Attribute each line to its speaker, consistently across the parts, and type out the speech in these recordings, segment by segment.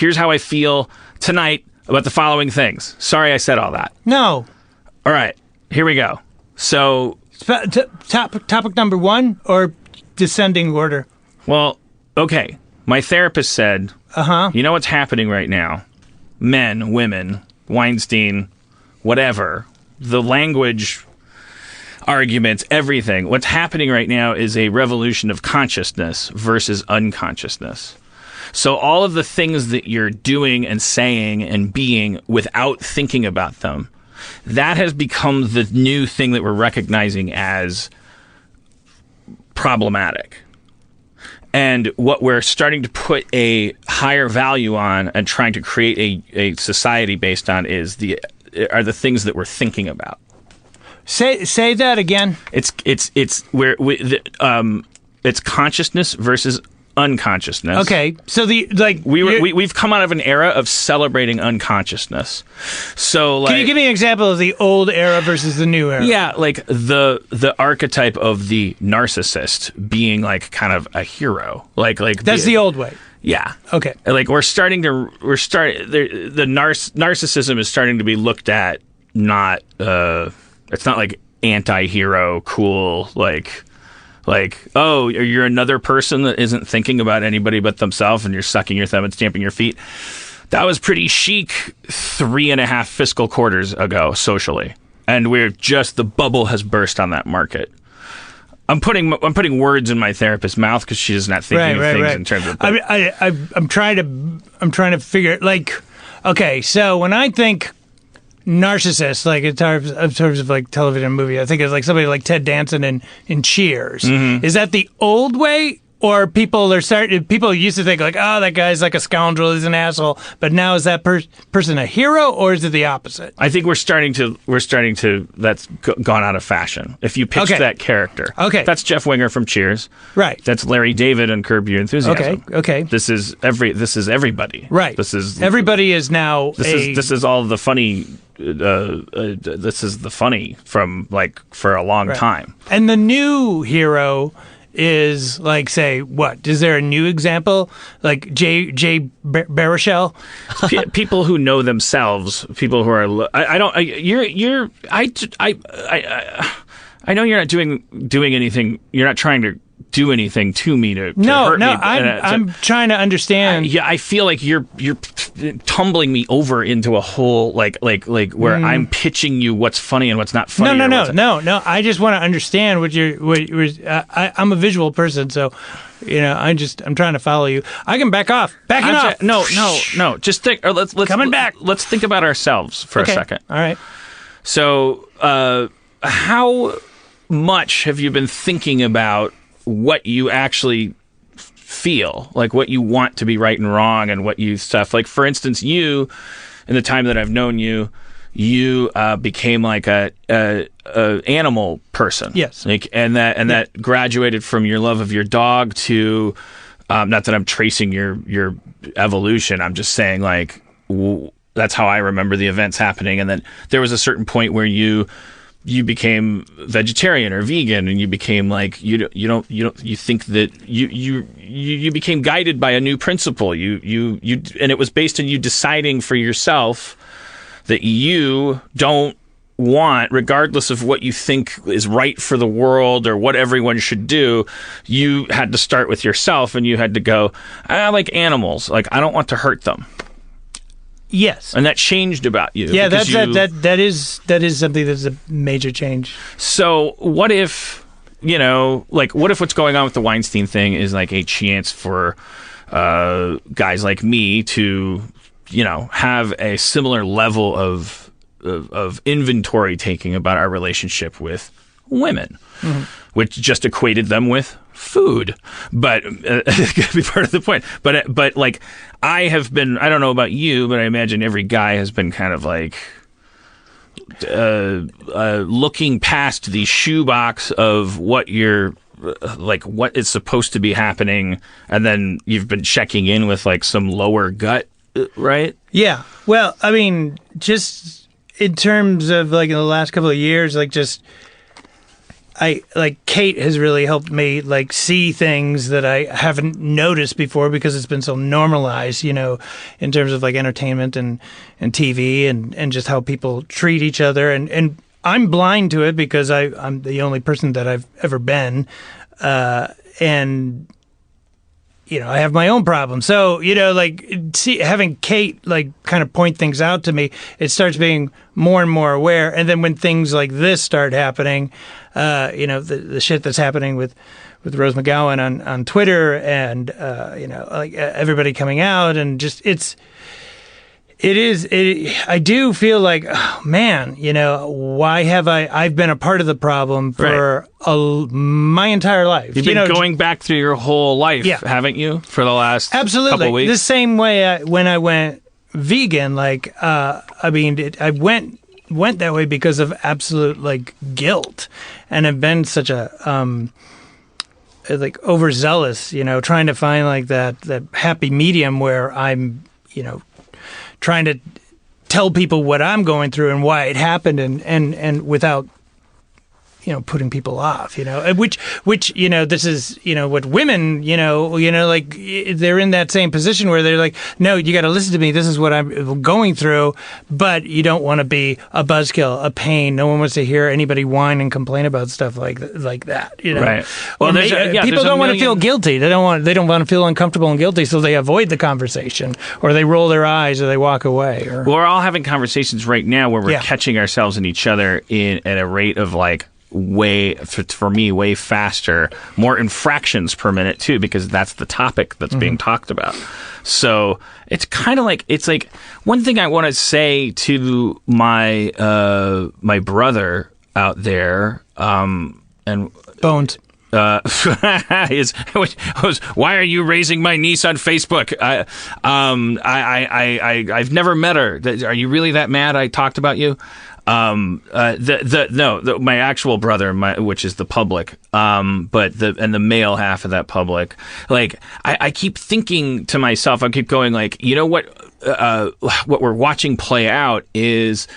Speaker 1: here's how I feel tonight about the following things. Sorry I said all that.
Speaker 2: No.
Speaker 1: All right, here we go. So...
Speaker 2: Topic number 1 or descending order?
Speaker 1: Well, okay. My therapist said, you know what's happening right now? Men, women, Weinstein, whatever, the language, arguments, everything. What's happening right now is a revolution of consciousness versus unconsciousness. So all of the things that you're doing and saying and being without thinking about them, that has become the new thing that we're recognizing as problematic. And what we're starting to put a higher value on and trying to create a society based on are the things that we're thinking about.
Speaker 2: Say that again.
Speaker 1: It's consciousness versus unconsciousness.
Speaker 2: Okay, so
Speaker 1: we've come out of an era of celebrating unconsciousness. So, like,
Speaker 2: can you give me an example of the old era versus the new era?
Speaker 1: Yeah, like the archetype of the narcissist being like kind of a hero. Like
Speaker 2: that's the old way.
Speaker 1: Yeah.
Speaker 2: Okay.
Speaker 1: Like the narcissism is starting to be looked at. Not it's not like anti-hero, cool, like, oh, you're another person that isn't thinking about anybody but themselves and you're sucking your thumb and stamping your feet. That was pretty chic 3.5 fiscal quarters ago socially. And the bubble has burst on that market. I'm putting words in my therapist's mouth because she's not thinking of things in terms of...
Speaker 2: I'm trying to figure, like, okay, so when I think narcissist, like in terms of like television and movie, I think it's like somebody like Ted Danson in Cheers. Mm-hmm. Is that the old way, or people used to think like, oh, that guy's like a scoundrel, he's an asshole, but now is that person a hero, or is it the opposite?
Speaker 1: I think we're starting to that's gone out of fashion. If you pitch that character, that's Jeff Winger from Cheers, right? That's Larry David on Curb Your Enthusiasm.
Speaker 2: Okay.
Speaker 1: This is everybody,
Speaker 2: right? Everybody is now.
Speaker 1: This is all the funny. This is the funny from like for a long time.
Speaker 2: And the new hero is like, say, what? Is there a new example? Like Jay Baruchel?
Speaker 1: People who know themselves, people who are I know you're not doing anything. You're not trying to do anything to me to hurt me.
Speaker 2: I'm trying to understand.
Speaker 1: I feel like you're tumbling me over into a hole like where I'm pitching you what's funny and what's not funny.
Speaker 2: No. I just want to understand what I'm a visual person, so I'm trying to follow you. I can back off. Backing off.
Speaker 1: No. Just think. Or let's
Speaker 2: coming back.
Speaker 1: Let's think about ourselves for a second.
Speaker 2: All right.
Speaker 1: So, how much have you been thinking about what you actually feel, like what you want to be right and wrong and what you stuff? Like, for instance, you, in the time that I've known you, became like a animal person.
Speaker 2: Yes.
Speaker 1: Like, and that graduated from your love of your dog to, not that I'm tracing your evolution. I'm just saying like, that's how I remember the events happening. And then there was a certain point where you became vegetarian or vegan, and you became like you think that you became guided by a new principle. And it was based on you deciding for yourself that you don't want, regardless of what you think is right for the world or what everyone should do, you had to start with yourself, and you had to go, I like animals, like I don't want to hurt them.
Speaker 2: Yes,
Speaker 1: and that changed about you.
Speaker 2: Yeah, that is something that's a major change.
Speaker 1: So what if what's going on with the Weinstein thing is like a chance for guys like me to have a similar level of inventory taking about our relationship with women, which just equated them with food, but it could be part of the point. But like I don't know about you, but I imagine every guy has been kind of like looking past the shoebox of what you're like, what is supposed to be happening, and then you've been checking in with like some lower gut, right?
Speaker 2: Yeah. Well, I mean, just in terms of like in the last couple of years, like just Kate has really helped me like see things that I haven't noticed before because it's been so normalized, in terms of like entertainment and TV and just how people treat each other. And I'm blind to it because I'm the only person that I've ever been. And I have my own problems. So, having Kate, kind of point things out to me, it starts being more and more aware. And then when things like this start happening, the shit that's happening with Rose McGowan on Twitter and, everybody coming out and just, I do feel like, oh, man, why have I've been a part of the problem for my entire life.
Speaker 1: You've been going back through your whole life, haven't you, for the last couple weeks?
Speaker 2: The same way when I went vegan, I went that way because of absolute, guilt. And I've been such a, overzealous, trying to find, that happy medium where I'm, trying to tell people what I'm going through and why it happened and without, putting people off, which, this is, what women, they're in that same position where they're like, no, you got to listen to me. This is what I'm going through, but you don't want to be a buzzkill, a pain. No one wants to hear anybody whine and complain about stuff like that,
Speaker 1: Right. Well,
Speaker 2: people don't want to feel guilty. They don't want to feel uncomfortable and guilty. So they avoid the conversation or they roll their eyes or they walk away. Well,
Speaker 1: we're all having conversations right now where we're catching ourselves and each other at a rate of for me way faster, more infractions per minute too, because that's the topic that's being talked about. So it's kind of it's like one thing I want to say to my my brother out there
Speaker 2: and Bones.
Speaker 1: Why are you raising my niece on Facebook? I've never met her. Are you really that mad I talked about you? My actual brother, which is the public, but the male half of that public, I keep thinking to myself, I keep going what we're watching play out is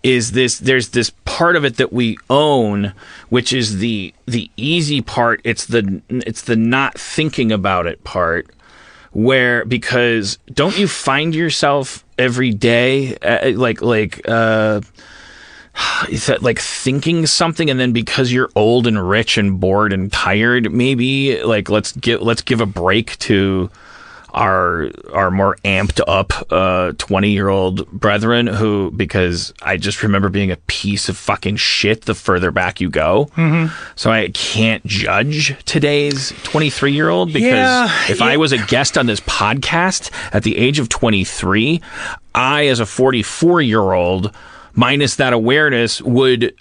Speaker 1: this, there's this part of it that we own, which is the easy part. It's the not thinking about it part. Because don't you find yourself every day thinking something, and then because you're old and rich and bored and tired, maybe let's give a break to our more amped up 20-year-old brethren who, because I just remember being a piece of fucking shit the further back you go. So I can't judge today's 23-year-old because if I was a guest on this podcast at the age of 23, I, as a 44-year-old, minus that awareness, would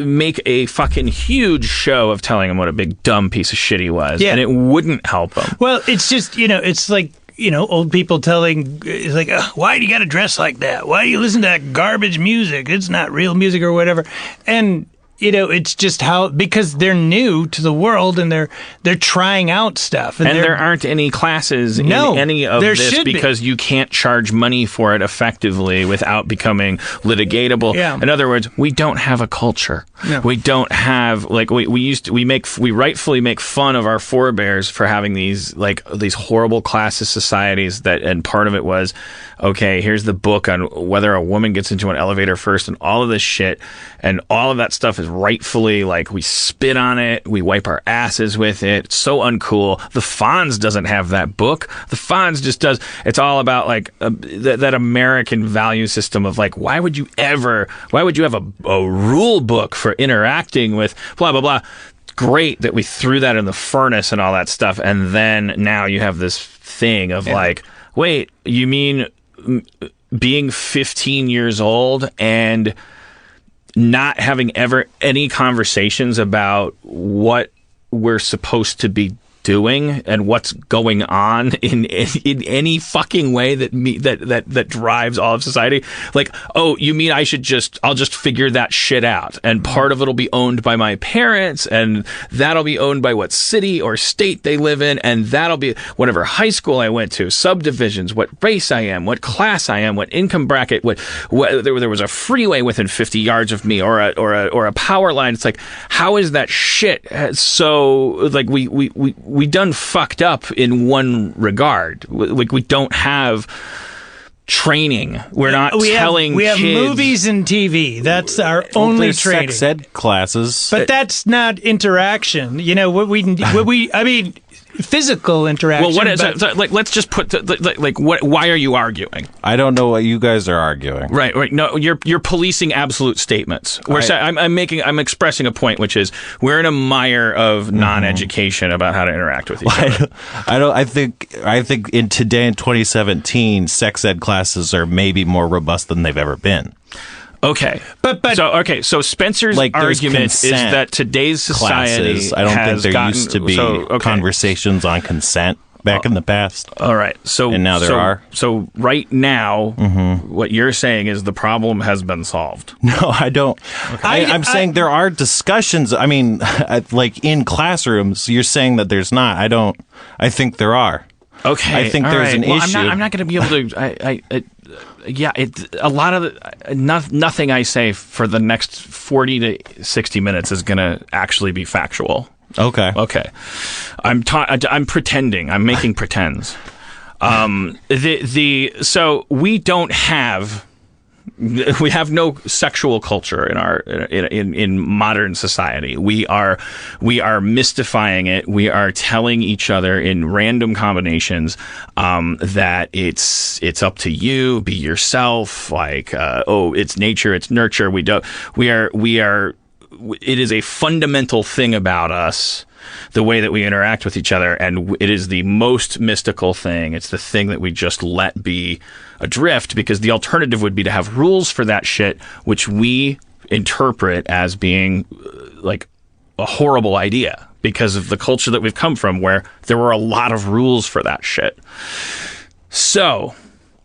Speaker 1: make a fucking huge show of telling him what a big dumb piece of shit he was, and it wouldn't help him.
Speaker 2: Well, it's just it's old people telling, it's why do you got to dress like that? Why do you listen to that garbage music? It's not real music or whatever. And it's just because they're new to the world and they're trying out stuff.
Speaker 1: And there aren't any classes in any of this because you can't charge money for it effectively without becoming litigatable. Yeah. In other words, we don't have a culture. No. We don't have, we rightfully make fun of our forebears for having these horrible classist societies and part of it was, okay, here's the book on whether a woman gets into an elevator first and all of this shit. And all of that stuff is rightfully, we spit on it, we wipe our asses with it. It's so uncool. The Fonz doesn't have that book. The Fonz just does. It's all about that American value system of why would you have a rule book for interacting with blah, blah, blah. Great that we threw that in the furnace and all that stuff. And then now you have this thing of wait, you mean being 15 years old and not having ever any conversations about what we're supposed to be doing and what's going on in any fucking way that drives all of society. Like, oh, you mean I'll just figure that shit out, and part of it'll be owned by my parents, and that'll be owned by what city or state they live in, and that'll be whatever high school I went to, subdivisions, what race I am, what class I am, what income bracket, what there was a freeway within 50 yards of me, or a power line. It's like, how is that shit so, like, we done fucked up in one regard. Like, we don't have training. We're not telling
Speaker 2: we have
Speaker 1: kids.
Speaker 2: movies and TV. That's our only
Speaker 3: there's
Speaker 2: training.
Speaker 3: sex ed classes.
Speaker 2: But that's not interaction. You know, I mean, physical interaction.
Speaker 1: Well, what is so, like? Let's just put what? Why are you arguing?
Speaker 3: I don't know what you guys are arguing.
Speaker 1: Right. No, you're policing absolute statements. I'm expressing a point, which is we're in a mire of non-education about how to interact with each other.
Speaker 3: I think in 2017, sex ed classes are maybe more robust than they've ever been.
Speaker 1: Okay, so Spencer's argument is that today's society
Speaker 3: classes, I don't think there used to be conversations on consent back in the past.
Speaker 1: All right,
Speaker 3: and now there are.
Speaker 1: So right now, what you're saying is the problem has been solved.
Speaker 3: No, I don't. Okay. I'm saying there are discussions. I mean, like in classrooms, you're saying that there's not. I don't. I think there are.
Speaker 1: Okay,
Speaker 3: I think there's an issue.
Speaker 1: I'm not going to be able to. A lot of nothing I say for the next 40 to 60 minutes is going to actually be factual.
Speaker 3: Okay.
Speaker 1: I'm pretending. I'm making pretends. So we have no sexual culture in modern society. We are mystifying it. We are telling each other in random combinations that it's up to you, be yourself. Like, it's nature, it's nurture. It is a fundamental thing about us, the way that we interact with each other, and it is the most mystical thing. It's the thing that we just let be adrift, because the alternative would be to have rules for that shit, which we interpret as being like a horrible idea because of the culture that we've come from, where there were a lot of rules for that shit. So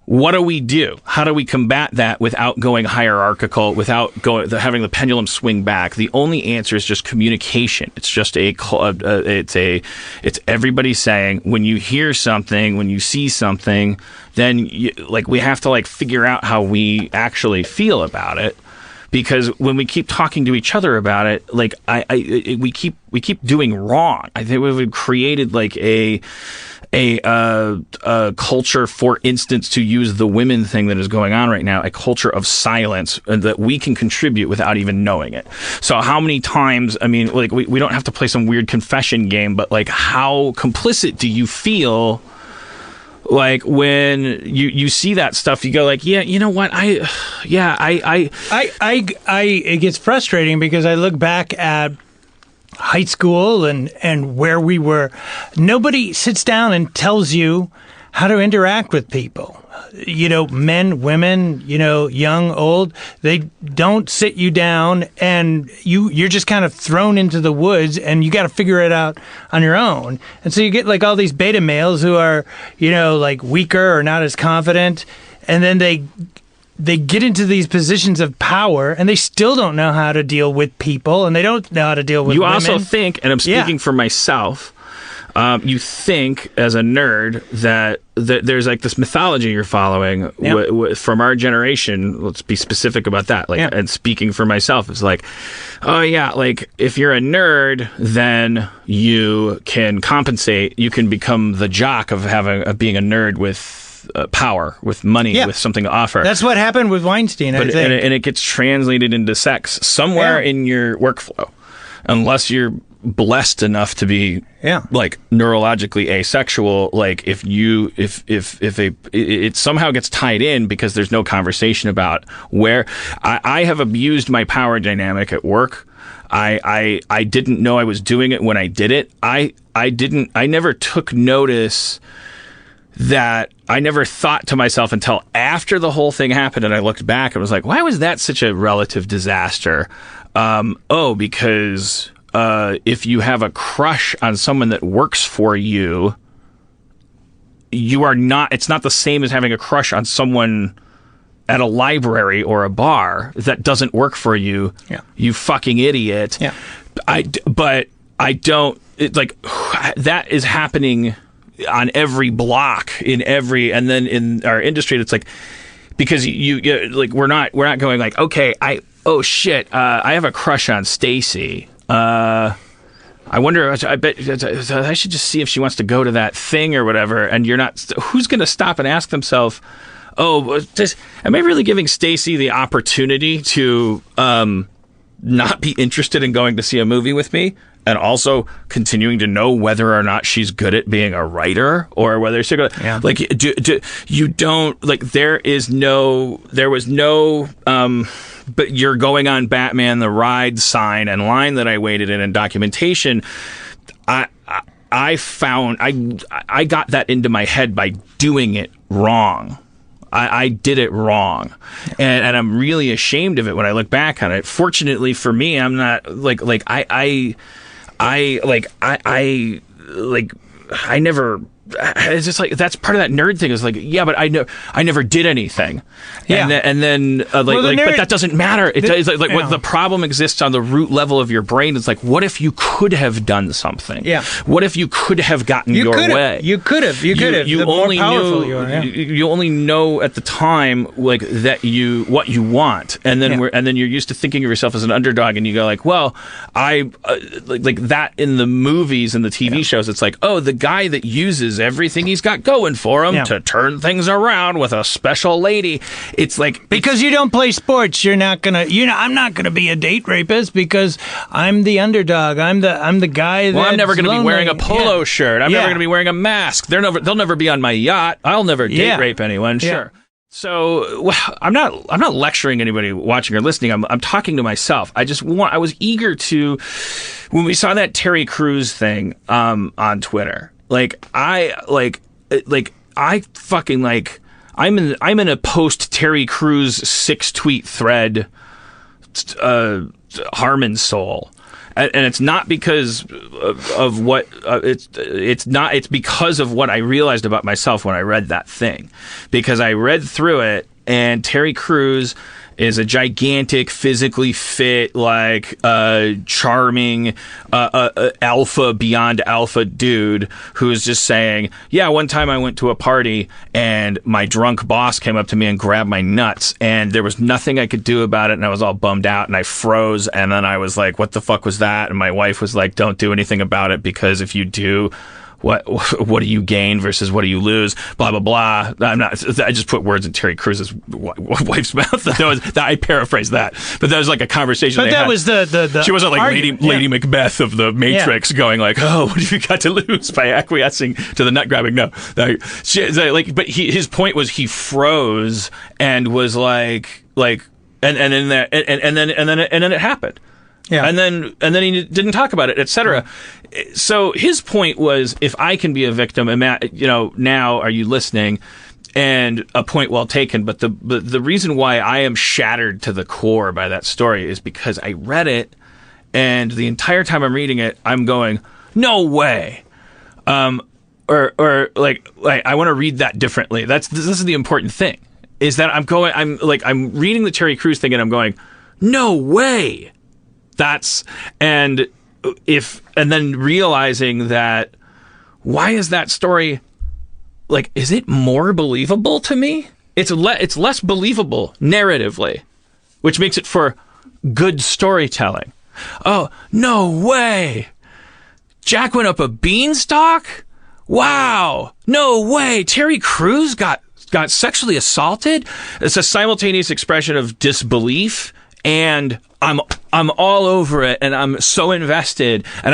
Speaker 1: what do we do? How do we combat that without going hierarchical, without having the pendulum swing back? The only answer is just communication. It's just it's everybody saying, when you hear something, when you see something, then we have to figure out how we actually feel about it. Because when we keep talking to each other about it, we keep doing wrong. I think we've created a culture, for instance, to use the women thing that is going on right now, a culture of silence that we can contribute without even knowing it. So how many times, I mean, we don't have to play some weird confession game, but how complicit do you feel? When you see that stuff, you go yeah, you know what?
Speaker 2: It gets frustrating because I look back at high school and where we were. Nobody sits down and tells you how to interact with people. Men, women, young, old, they don't sit you down, and you're just kind of thrown into the woods, and you got to figure it out on your own. And so you get all these beta males who are, weaker or not as confident, and then they get into these positions of power, and they still don't know how to deal with people, and they don't know how to deal with women.
Speaker 1: You also think, and I'm speaking for myself, you think as a nerd that there's this mythology you're following from our generation. Let's be specific about that. And speaking for myself, it's if you're a nerd, then you can compensate. You can become the jock of being a nerd with power, with money, with something to offer.
Speaker 2: That's what happened with Weinstein, I think.
Speaker 1: And it gets translated into sex somewhere in your workflow, unless you're blessed enough to be neurologically asexual. It somehow gets tied in because there's no conversation about where I have abused my power dynamic at work. I didn't know I was doing it when I did it. I never took notice that. I never thought to myself until after the whole thing happened, and I looked back and was like, why was that such a relative disaster? Because if you have a crush on someone that works for you, you are not. It's not the same as having a crush on someone at a library or a bar that doesn't work for you.
Speaker 2: Yeah.
Speaker 1: You fucking idiot.
Speaker 2: Yeah.
Speaker 1: But I don't. That is happening on every block and then in our industry, it's like, because you like we're not going like, okay, I have a crush on Stacy. I wonder, I bet I should just see if she wants to go to that thing or whatever. And you're not, who's going to stop and ask themselves, am I really giving Stacy the opportunity to not be interested in going to see a movie with me? And also continuing to know whether or not she's good at being a writer, or whether she's good.
Speaker 2: Yeah.
Speaker 1: Like, you don't, like, there was no, but you're going on Batman the Ride sign and line that I waited in documentation. I found I got that into my head by doing it wrong. I did it wrong, and I'm really ashamed of it when I look back on it. Fortunately for me, I'm not I never. It's just like, that's part of that nerd thing. Is like, yeah, but I never did anything.
Speaker 2: Yeah.
Speaker 1: And then but that doesn't matter. What the problem exists on the root level of your brain. It's like, what if you could have done something?
Speaker 2: Yeah.
Speaker 1: What if you could have gotten your way?
Speaker 2: You could have. You
Speaker 1: only
Speaker 2: knew.
Speaker 1: You only know at the time, like, that what you want, and then you're used to thinking of yourself as an underdog, and you go like, well, I like that in the movies and the TV shows. It's like, oh, the guy that uses everything he's got going for him to turn things around with a special lady. It's like,
Speaker 2: because you don't play sports, I'm not gonna be a date rapist because I'm the underdog. I'm the guy.
Speaker 1: Well, I'm never gonna be wearing a polo shirt. I'm never gonna be wearing a mask. They'll never be on my yacht. I'll never date rape anyone. Sure. So I'm not lecturing anybody watching or listening. I'm talking to myself. I was eager to, when we saw that Terry Crews thing on Twitter. I'm in a post Terry Crews 6-tweet thread, Harmon soul, and it's not because of what it's because of what I realized about myself when I read that thing, because I read through it, and Terry Crews is a gigantic, physically fit, charming, alpha beyond alpha dude who's just saying, yeah, one time I went to a party and my drunk boss came up to me and grabbed my nuts, and there was nothing I could do about it, and I was all bummed out, and I froze, and then I was like, what the fuck was that? And my wife was like, don't do anything about it, because if you do, what do you gain versus what do you lose? Blah blah blah. I just put words in Terry Crews's wife's mouth. I paraphrased that, but that was like a conversation.
Speaker 2: But that was the
Speaker 1: she wasn't like Lady Macbeth of the Matrix going like, oh, what have you got to lose by acquiescing to the nut grabbing? No, but his point was, he froze and was and then it happened. Yeah. And then he didn't talk about it, etc. So his point was, if I can be a victim, now are you listening? And a point well taken. But the reason why I am shattered to the core by that story is because I read it, and the entire time I'm reading it, I'm going, no way. I want to read that differently. This is the important thing, is that I'm reading the Terry Crews thing, and I'm going, no way. And then realizing that, why is that story, is it more believable to me? It's less believable narratively, which makes it for good storytelling. Oh, no way. Jack went up a beanstalk? Wow. No way. Terry Crews got sexually assaulted? It's a simultaneous expression of disbelief, and I'm all over it, and I'm so invested, and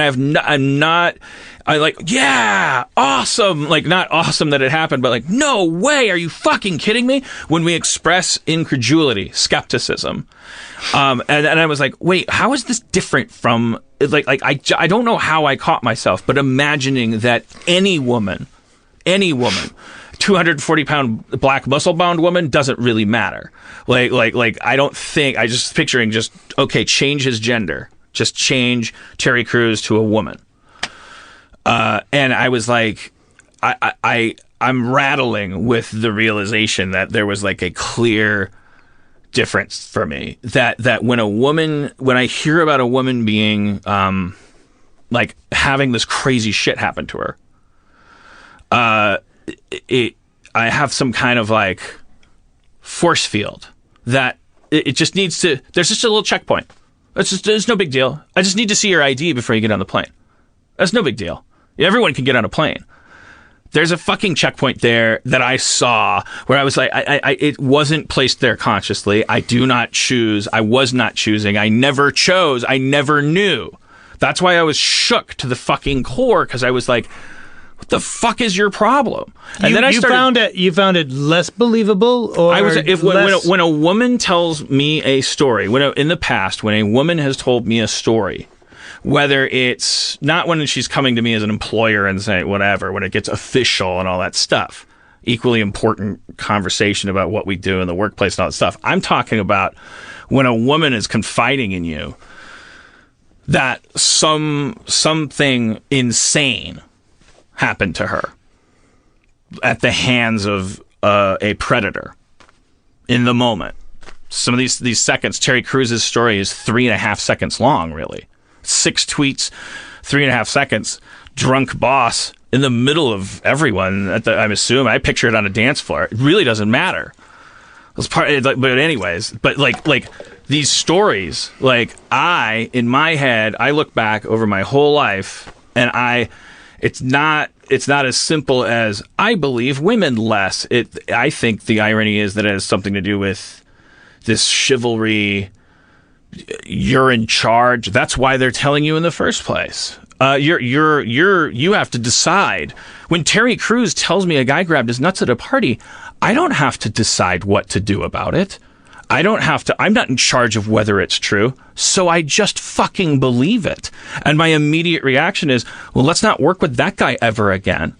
Speaker 1: yeah, awesome, not awesome that it happened, but no way, are you fucking kidding me? When we express incredulity, skepticism, and I was like, wait, how is this different from I don't know how I caught myself, but imagining that any woman, 240-pound black muscle-bound woman, doesn't really matter. I don't think, I just picturing okay, change his gender. Just change Terry Crews to a woman. And I was like, I'm rattling with the realization that there was like a clear difference for me that when I hear about a woman being like having this crazy shit happen to her, I have some kind of like force field that it just needs to. There's just a little checkpoint. It's no big deal. I just need to see your ID before you get on the plane. That's no big deal. Everyone can get on a plane. There's a fucking checkpoint there that I saw where I was like, it wasn't placed there consciously. I do not choose. I was not choosing. I never chose. I never knew. That's why I was shook to the fucking core, because I was like, what the fuck is your problem? And then I started.
Speaker 2: You found it less believable, or
Speaker 1: when a woman tells me a story, in the past, when a woman has told me a story, whether it's not when she's coming to me as an employer and saying whatever, when it gets official and all that stuff, equally important conversation about what we do in the workplace and all that stuff. I'm talking about when a woman is confiding in you that something insane happened to her at the hands of a predator in the moment. Some of these seconds, Terry Crews' story is 3.5 seconds long, really. 6 tweets, 3.5 seconds, drunk boss in the middle of everyone. I'm assuming I picture it on a dance floor. It really doesn't matter. But anyways, like these stories, like in my head, I look back over my whole life, and it's not as simple as I believe women less. I think the irony is that it has something to do with this chivalry. You're in charge. That's why they're telling you in the first place. You have to decide. When Terry Crews tells me a guy grabbed his nuts at a party, I don't have to decide what to do about it. I'm not in charge of whether it's true. So I just fucking believe it. And my immediate reaction is, well, let's not work with that guy ever again.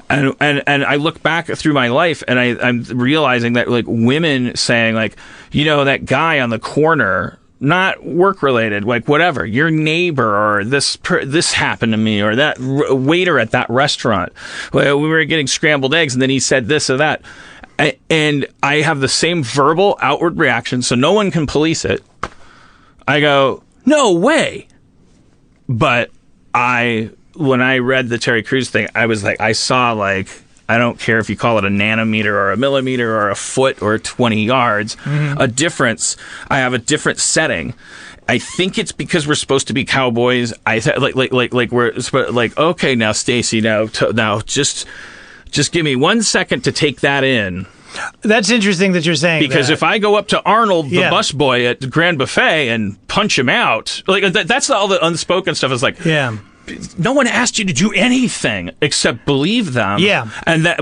Speaker 1: And I look back through my life, and I'm realizing that like women saying like, that guy on the corner, not work related, like whatever, your neighbor, or this happened to me, or that waiter at that restaurant. Well, we were getting scrambled eggs, and then he said this or that. And I have the same verbal outward reaction, so no one can police it. I go, no way. But when I read the Terry Crews thing, I was like, I saw like, I don't care if you call it a nanometer or a millimeter or a foot or 20 yards, a difference. I have a different setting. I think it's because we're supposed to be cowboys. Okay, now Stacey, now just give me 1 second to take that in.
Speaker 2: That's interesting that you're saying
Speaker 1: because
Speaker 2: that.
Speaker 1: If I go up to Arnold, the busboy at the Grand Buffet, and punch him out, like that's all the unspoken stuff. Is like, no one asked you to do anything except believe them. Yeah.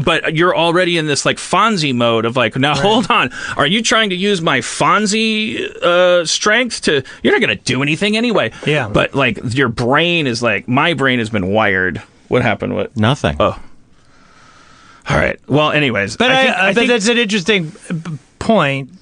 Speaker 1: But you're already in this like Fonzie mode of like, now hold on. Are you trying to use my Fonzie strength to, you're not going to do anything anyway. Yeah. But like your brain is like, my brain has been wired. What happened with?
Speaker 3: Nothing.
Speaker 1: Oh. All right. Well, anyways.
Speaker 2: But I think that's an interesting point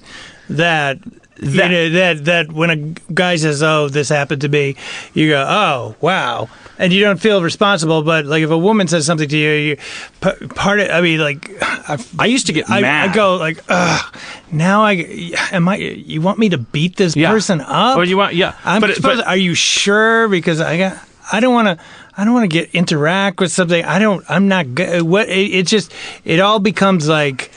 Speaker 2: that when a guy says, "Oh, this happened to me," you go, "Oh, wow," and you don't feel responsible. But like if a woman says something to you,
Speaker 1: I used to get mad.
Speaker 2: I go like, "Ugh, now you want me to beat this person up?
Speaker 1: Or you want,
Speaker 2: are you sure? Because I don't want to interact with something. I'm not good. It all becomes like,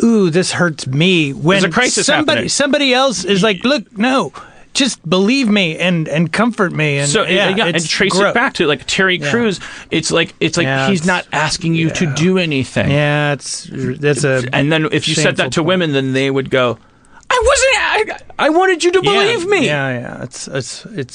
Speaker 2: ooh, this hurts me. When
Speaker 1: there's a crisis happening.
Speaker 2: Somebody else is like, look, no, just believe me and comfort me. And
Speaker 1: and trace it back to like Terry Crews. It's like he's not asking you to do anything.
Speaker 2: Yeah,
Speaker 1: and then if you said that to women, then they would go, I wanted you to believe me.
Speaker 2: Yeah. It's
Speaker 1: and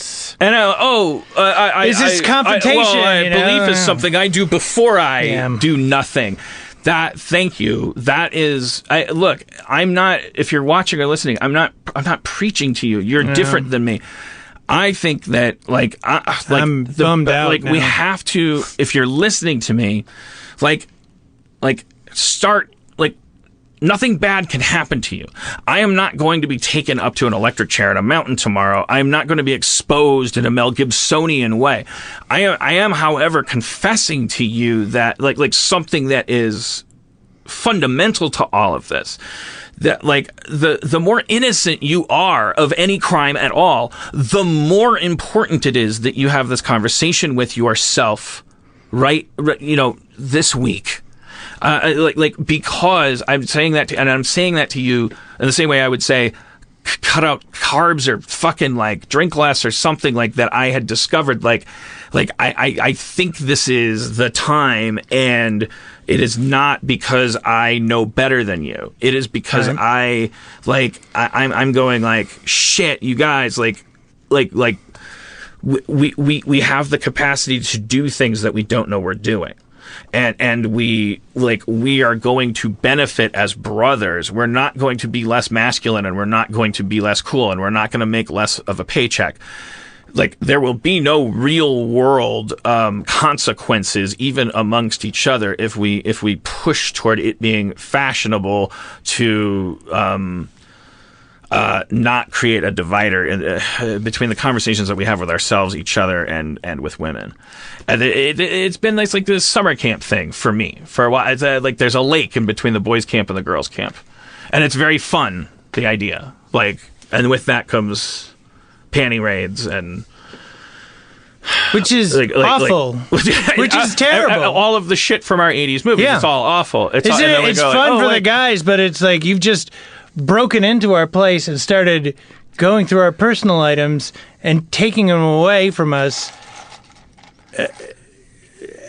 Speaker 2: is this confrontation?
Speaker 1: Belief is something I do before I do nothing. Thank you. That is, look, I'm not, if you're watching or listening, I'm not preaching to you. You're different than me. I think that
Speaker 2: I'm bummed out.
Speaker 1: Like
Speaker 2: now.
Speaker 1: We have to, if you're listening to me, start nothing bad can happen to you. I am not going to be taken up to an electric chair at a mountain tomorrow. I am not going to be exposed in a Mel Gibsonian way. I am, however, confessing to you that like something that is fundamental to all of this, that like the more innocent you are of any crime at all, the more important it is that you have this conversation with yourself right this week. Because I'm saying that and I'm saying that to you in the same way I would say cut out carbs or fucking like drink less or something like that. I had discovered I think this is the time, and it is not because I know better than you. It is because I'm going like, shit, you guys, we have the capacity to do things that we don't know we're doing. And we are going to benefit as brothers. We're not going to be less masculine, and we're not going to be less cool, and we're not going to make less of a paycheck. Like, there will be no real world consequences even amongst each other if we push toward it being fashionable to not create a divider between the conversations that we have with ourselves, each other, and with women. And it's been like this summer camp thing for me for a while. It's like there's a lake in between the boys' camp and the girls' camp, and it's very fun. The idea, and with that comes panty raids and.
Speaker 2: Which is awful. Which is terrible.
Speaker 1: All of the shit from our 80s movies, it's all awful. It's
Speaker 2: fun for the guys, but it's like you've just broken into our place and started going through our personal items and taking them away from us,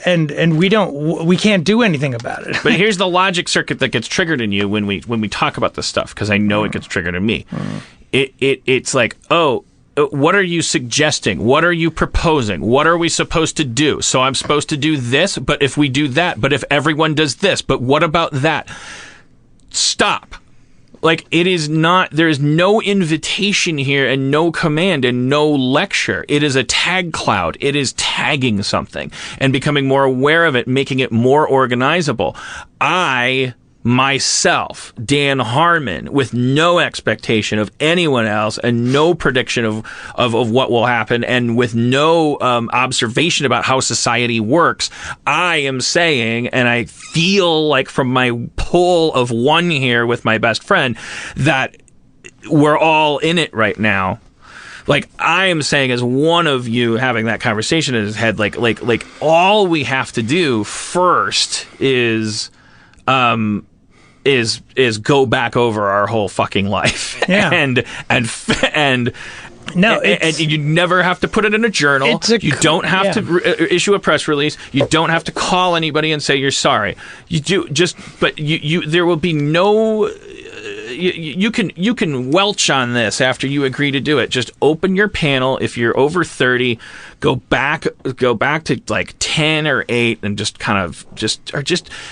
Speaker 2: and we can't do anything about it.
Speaker 1: But here's the logic circuit that gets triggered in you when we talk about this stuff, because I know it gets triggered in me. It's like, what are you suggesting? What are you proposing? What are we supposed to do? So I'm supposed to do this, but if we do that, but if everyone does this, but what about that? Stop. It is not, there is no invitation here and no command and no lecture. It is a tag cloud. It is tagging something and becoming more aware of it, making it more organizable. Myself, Dan Harmon, with no expectation of anyone else and no prediction of what will happen, and with no observation about how society works, I am saying, and I feel like from my pull of one here with my best friend, that we're all in it right now. I am saying, as one of you having that conversation in his head, all we have to do first is go back over our whole fucking life.
Speaker 2: Yeah.
Speaker 1: and you never have to put it in a journal. You don't have to issue a press release. You don't have to call anybody and say you're sorry. You do but you there will be no. You can welch on this after you agree to do it. Just open your panel. If you're over 30, go back to 10 or 8 and just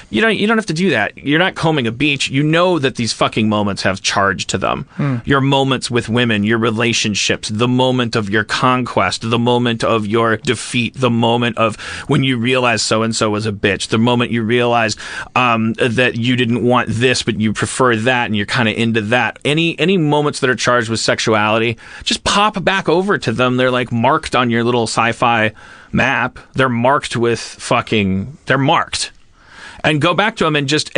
Speaker 1: you don't have to do that. You're not combing a beach. You know that these fucking moments have charge to them. Your moments with women, your relationships, the moment of your conquest, the moment of your defeat, the moment of when you realize so and so was a bitch, the moment you realize that you didn't want this but you prefer that and you're kind of into that. Any moments that are charged with sexuality, just pop back over to them. They're marked on your little sci-fi map. They're marked with they're marked. And go back to them and just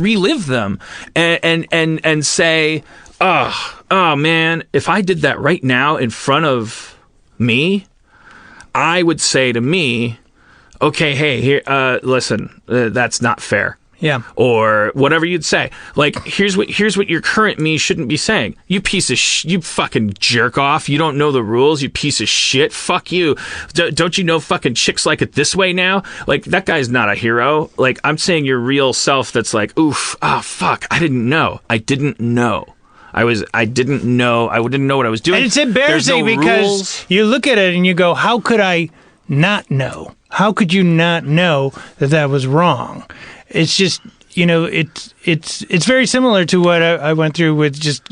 Speaker 1: relive them and say, oh man, if I did that right now in front of me, I would say to me, okay, hey, here, listen, that's not fair.
Speaker 2: Yeah.
Speaker 1: Or whatever you'd say. Here's what your current me shouldn't be saying. You piece of you fucking jerk off. You don't know the rules. You piece of shit. Fuck you. Don't you know fucking chicks like it this way now? That guy's not a hero. I'm saying your real self that's oof, fuck, I didn't know. I didn't know. I didn't know. I didn't know what I was doing.
Speaker 2: And it's embarrassing because rules. You look at it and you go, how could I not know? How could you not know that was wrong? It's just, it's very similar to what I went through with just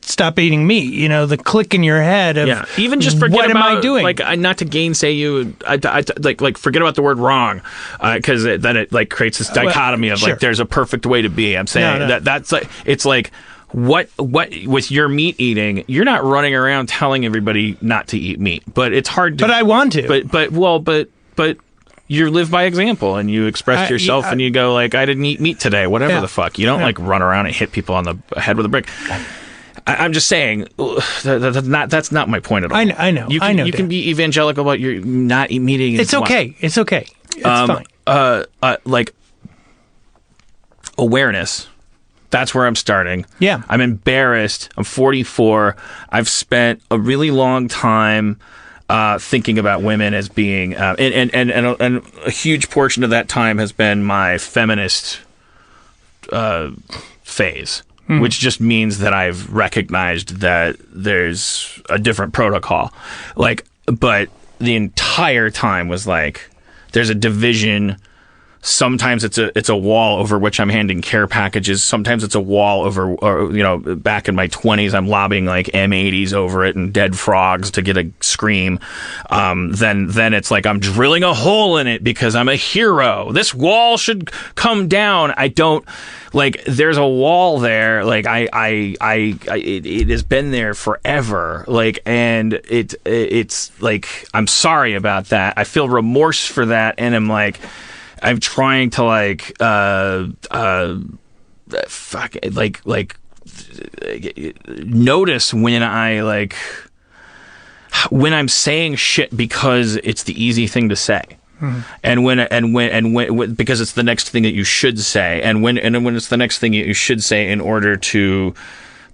Speaker 2: stop eating meat. You know, the click in your head of
Speaker 1: even just forget
Speaker 2: what
Speaker 1: about,
Speaker 2: am I doing?
Speaker 1: Like, not to gainsay you, like forget about the word wrong, because then it like creates this dichotomy of like there's a perfect way to be. I'm saying that's like it's like what with your meat eating, you're not running around telling everybody not to eat meat, but it's hard to.
Speaker 2: But I want to.
Speaker 1: But you live by example, and you express yourself, and you go like, I didn't eat meat today, whatever the fuck. You don't like run around and hit people on the head with a brick. I'm just saying that's not my point at all.
Speaker 2: I know.
Speaker 1: You can be evangelical about your not eating.
Speaker 2: It's okay. It's okay. It's fine.
Speaker 1: Like awareness. That's where I'm starting.
Speaker 2: Yeah.
Speaker 1: I'm embarrassed. I'm 44. I've spent a really long time thinking about women as being, and a huge portion of that time has been my feminist phase, which just means that I've recognized that there's a different protocol. Like, but the entire time was like, there's a division. Sometimes it's a wall over which I'm handing care packages. Sometimes it's a wall over, or, you know, back in my 20s, I'm lobbing like M80s over it and dead frogs to get a scream. Then it's like I'm drilling a hole in it because I'm a hero. This wall should come down. I don't like. There's a wall there. Like it has been there forever. Like, and it's like I'm sorry about that. I feel remorse for that, and I'm trying to notice when I'm saying shit because it's the easy thing to say, and when because it's the next thing that you should say, and when it's the next thing that you should say in order to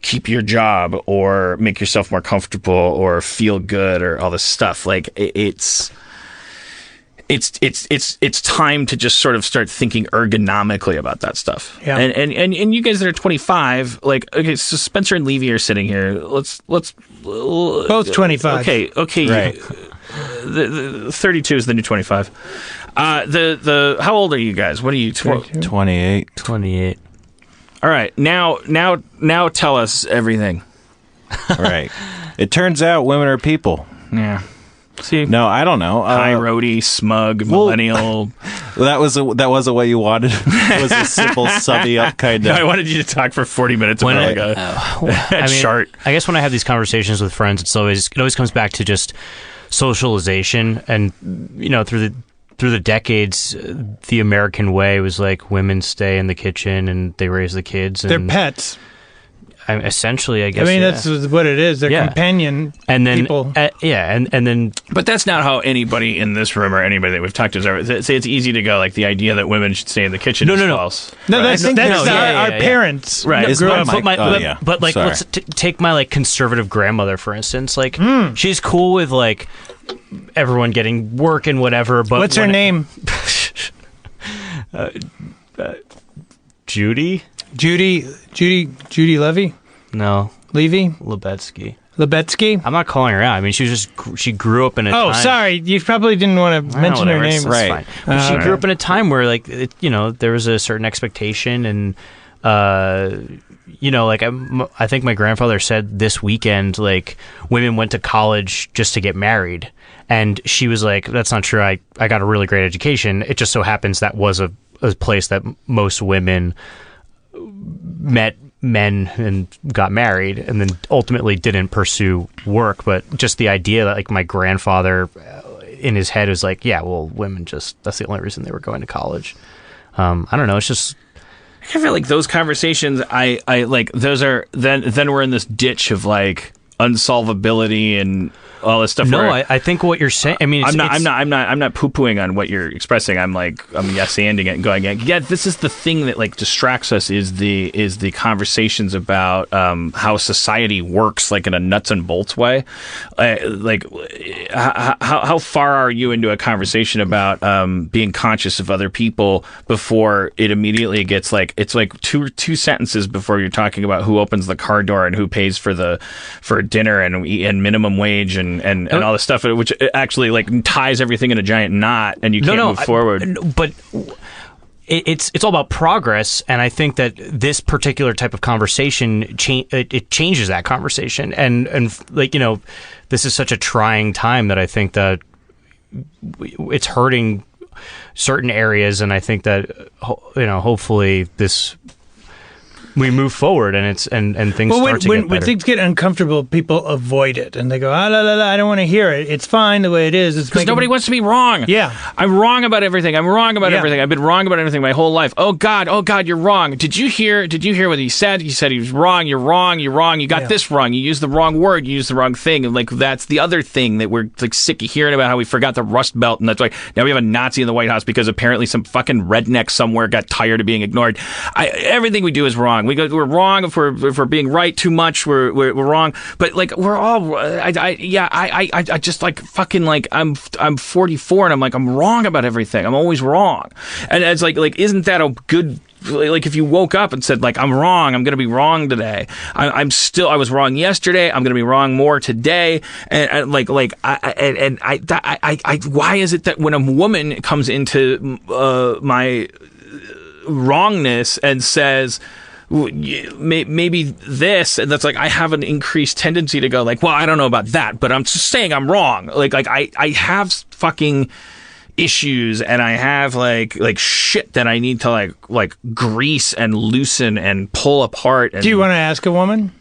Speaker 1: keep your job or make yourself more comfortable or feel good or all this stuff. Like it's time to just sort of start thinking ergonomically about that stuff. Yeah. And you guys that are 25, like, okay, so Spencer and Levy are sitting here. Let's
Speaker 2: both 25.
Speaker 1: Okay.
Speaker 3: Right.
Speaker 1: The 32 is the new 25. How old are you guys? What are you?
Speaker 3: 28.
Speaker 4: 28.
Speaker 1: All right. Now tell us everything.
Speaker 3: Right. It turns out women are people.
Speaker 1: Yeah. See?
Speaker 3: No, I don't know.
Speaker 1: High roadie, smug, millennial.
Speaker 3: That wasn't what you wanted. It was a simple subby up kind of.
Speaker 1: No, I wanted you to talk for 40 minutes about a chart.
Speaker 4: I guess when I have these conversations with friends, it always comes back to just socialization, and you know, through the decades, the American way was like women stay in the kitchen and they raise the kids. And
Speaker 2: they're pets.
Speaker 4: Essentially, I guess.
Speaker 2: I mean, that's what it is. They're companion
Speaker 4: and then,
Speaker 2: people.
Speaker 4: And then.
Speaker 1: But that's not how anybody in this room or anybody that we've talked to has ever. Say it's easy to go like the idea that women should stay in the kitchen is false.
Speaker 2: No,
Speaker 1: right?
Speaker 2: that's our parents.
Speaker 1: Right.
Speaker 4: But let's take my like conservative grandmother, for instance. Like, she's cool with like everyone getting work and whatever. But
Speaker 2: what's her name?
Speaker 4: Judy
Speaker 2: Levy?
Speaker 4: No.
Speaker 2: Levy?
Speaker 4: Lebetsky? I'm not calling her out. I mean, she grew up in a time...
Speaker 2: Oh, sorry. You probably didn't want to mention her name.
Speaker 4: Right. Fine. She grew up in a time where, like, there was a certain expectation, and, like, I think my grandfather said this weekend, like, women went to college just to get married. And she was like, that's not true. I got a really great education. It just so happens that was a place that most women met men and got married, and then ultimately didn't pursue work. But just the idea that, like, my grandfather in his head was like, yeah, well, women that's the only reason they were going to college. I don't know. It's just,
Speaker 1: I feel like those conversations, I like, those are then we're in this ditch of like unsolvability and all this stuff.
Speaker 4: No, I think what you're saying. I mean,
Speaker 1: I'm not poo-pooing on what you're expressing. I'm yes-anding it and going, yeah, this is the thing that like distracts us is the conversations about how society works, like in a nuts and bolts way. Like, how far are you into a conversation about being conscious of other people before it immediately gets like, it's like two sentences before you're talking about who opens the car door and who pays for dinner and minimum wage and all this stuff, which actually like ties everything in a giant knot, and you can't move forward.
Speaker 4: But it's all about progress, and I think that this particular type of conversation it changes that conversation, and like, you know, this is such a trying time that I think that it's hurting certain areas, and I think that, you know, hopefully we move forward and things start to get better.
Speaker 2: When things get uncomfortable, people avoid it and they go, la, la, la, I don't want to hear it. It's fine the way it is.
Speaker 1: Because nobody wants to be wrong.
Speaker 2: Yeah.
Speaker 1: I'm wrong about everything. Everything. I've been wrong about everything my whole life. Oh God, you're wrong. Did you hear what he said? He said he was wrong. You're wrong. You got this wrong. You used the wrong word. You used the wrong thing. And like, that's the other thing that we're like sick of hearing about, how we forgot the Rust Belt. And that's why now we have a Nazi in the White House because apparently some fucking redneck somewhere got tired of being ignored. Everything we do is wrong. We're wrong if we're being right too much. We're wrong, but like we're all. I just like fucking like I'm 44 and I'm like I'm wrong about everything. I'm always wrong, and it's like isn't that a good? Like if you woke up and said like I'm wrong, I'm going to be wrong today. I was wrong yesterday. I'm going to be wrong more today. And why is it that when a woman comes into my wrongness and says, maybe this, and that's like I have an increased tendency to go like, well, I don't know about that, but I'm just saying I'm wrong. Like I have fucking issues, and I have like shit that I need to like grease and loosen and pull apart. And
Speaker 2: do you want to ask a woman?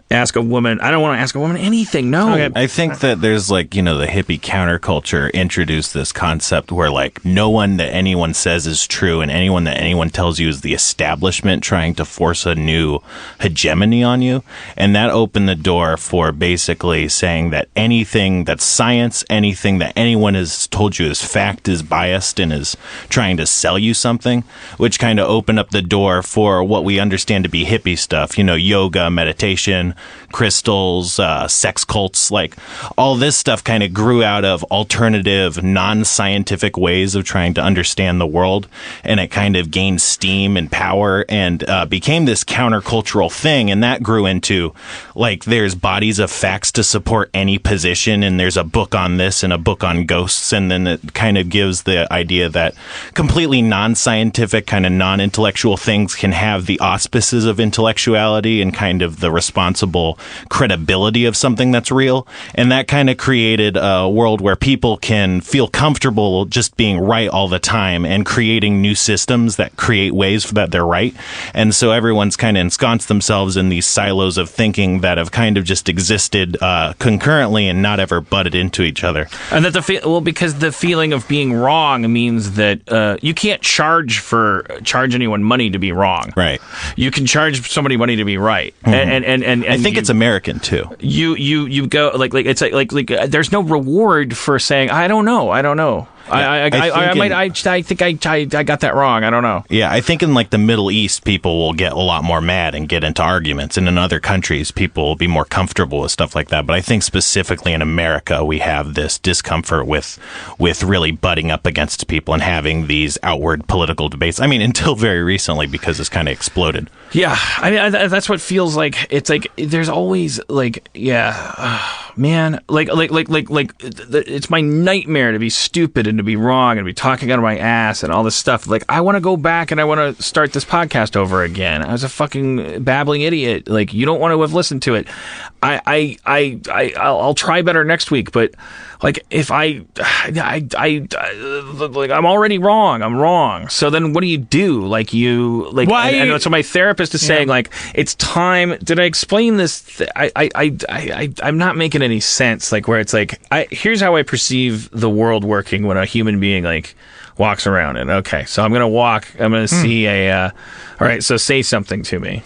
Speaker 1: Ask a woman? I don't want to ask a woman anything. No.
Speaker 2: Okay.
Speaker 3: I think that there's like, you know, the hippie counterculture introduced this concept where like no one that anyone says is true, and anyone that anyone tells you is the establishment trying to force a new hegemony on you. And that opened the door for basically saying that anything that's science, anything that anyone has told you is fact, is biased and is trying to sell you something, which kind of opened up the door for what we understand to be hippie stuff, you know, yoga, meditation, crystals, sex cults, like all this stuff kind of grew out of alternative, non-scientific ways of trying to understand the world, and it kind of gained steam and power and became this countercultural thing, and that grew into like there's bodies of facts to support any position, and there's a book on this and a book on ghosts, and then it kind of gives the idea that completely non-scientific, kind of non-intellectual things can have the auspices of intellectuality and kind of the responsible credibility of something that's real. And that kind of created a world where people can feel comfortable just being right all the time and creating new systems that create ways that they're right. And so everyone's kind of ensconced themselves in these silos of thinking that have kind of just existed concurrently and not ever butted into each other.
Speaker 1: And that because the feeling of being wrong means that you can't charge anyone money to be wrong.
Speaker 3: Right.
Speaker 1: You can charge somebody money to be right.
Speaker 3: Mm-hmm. And I think it's American too.
Speaker 1: You go like it's like there's no reward for saying I don't know. Yeah, I think I got that wrong. I don't know.
Speaker 3: Yeah, I think in like the Middle East, people will get a lot more mad and get into arguments, and in other countries, people will be more comfortable with stuff like that. But I think specifically in America, we have this discomfort with really butting up against people and having these outward political debates. I mean, until very recently, because it's kind of exploded.
Speaker 1: Yeah, I mean that's what feels like. It's like there's always like man, like it's my nightmare to be stupid and to be wrong and to be talking out of my ass and all this stuff. Like I want to go back and I want to start this podcast over again. I was a fucking babbling idiot. Like you don't want to have listened to it. I'll try better next week, but like if like I'm already wrong. I'm wrong. So then what do you do? Like you like and so my therapist is saying like it's time. Did I explain this? I'm not making any sense. Like where it's like here's how I perceive the world working when a human being like walks around it. Okay, so I'm gonna walk. I'm gonna see all right. So say something to me.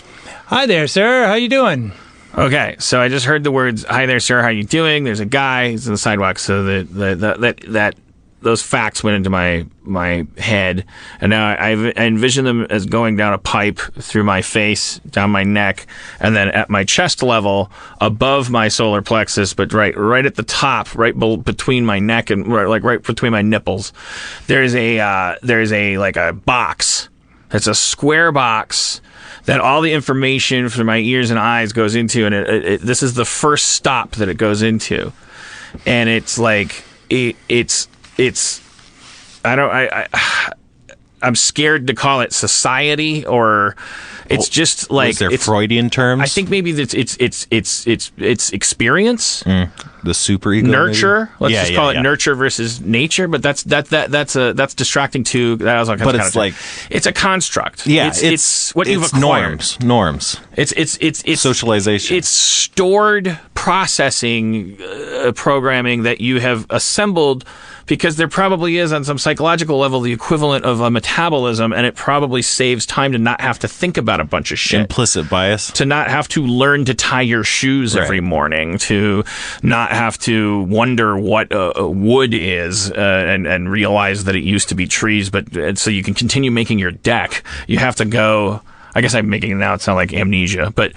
Speaker 2: Hi there, sir. How you doing?
Speaker 1: Okay, so I just heard the words, "Hi there, sir. How you doing?" There's a guy. He's on the sidewalk. So that those facts went into my head, and now I envision them as going down a pipe through my face, down my neck, and then at my chest level, above my solar plexus, but right at the top, between my neck and right between my nipples, there's a like a box. It's a square box that all the information from my ears and eyes goes into, and this is the first stop that it goes into, and it's like it's I'm scared to call it society, or it's just like
Speaker 3: is there
Speaker 1: it's
Speaker 3: Freudian terms?
Speaker 1: I think maybe it's experience,
Speaker 3: the superego,
Speaker 1: nurture.
Speaker 3: maybe?
Speaker 1: Let's just call it nurture versus nature. But that's distracting too. That was all
Speaker 3: but it's like
Speaker 1: it's a construct.
Speaker 3: Yeah,
Speaker 1: it's what you've acquired.
Speaker 3: Norms.
Speaker 1: It's
Speaker 3: socialization.
Speaker 1: It's stored processing programming that you have assembled, because there probably is on some psychological level the equivalent of a metabolism, and it probably saves time to not have to think about a bunch of shit.
Speaker 3: Implicit bias.
Speaker 1: To not have to learn to tie your shoes every morning, to not have to wonder what wood is and realize that it used to be trees, but so you can continue making your deck. You have to go. I guess I'm making it now sound like amnesia, but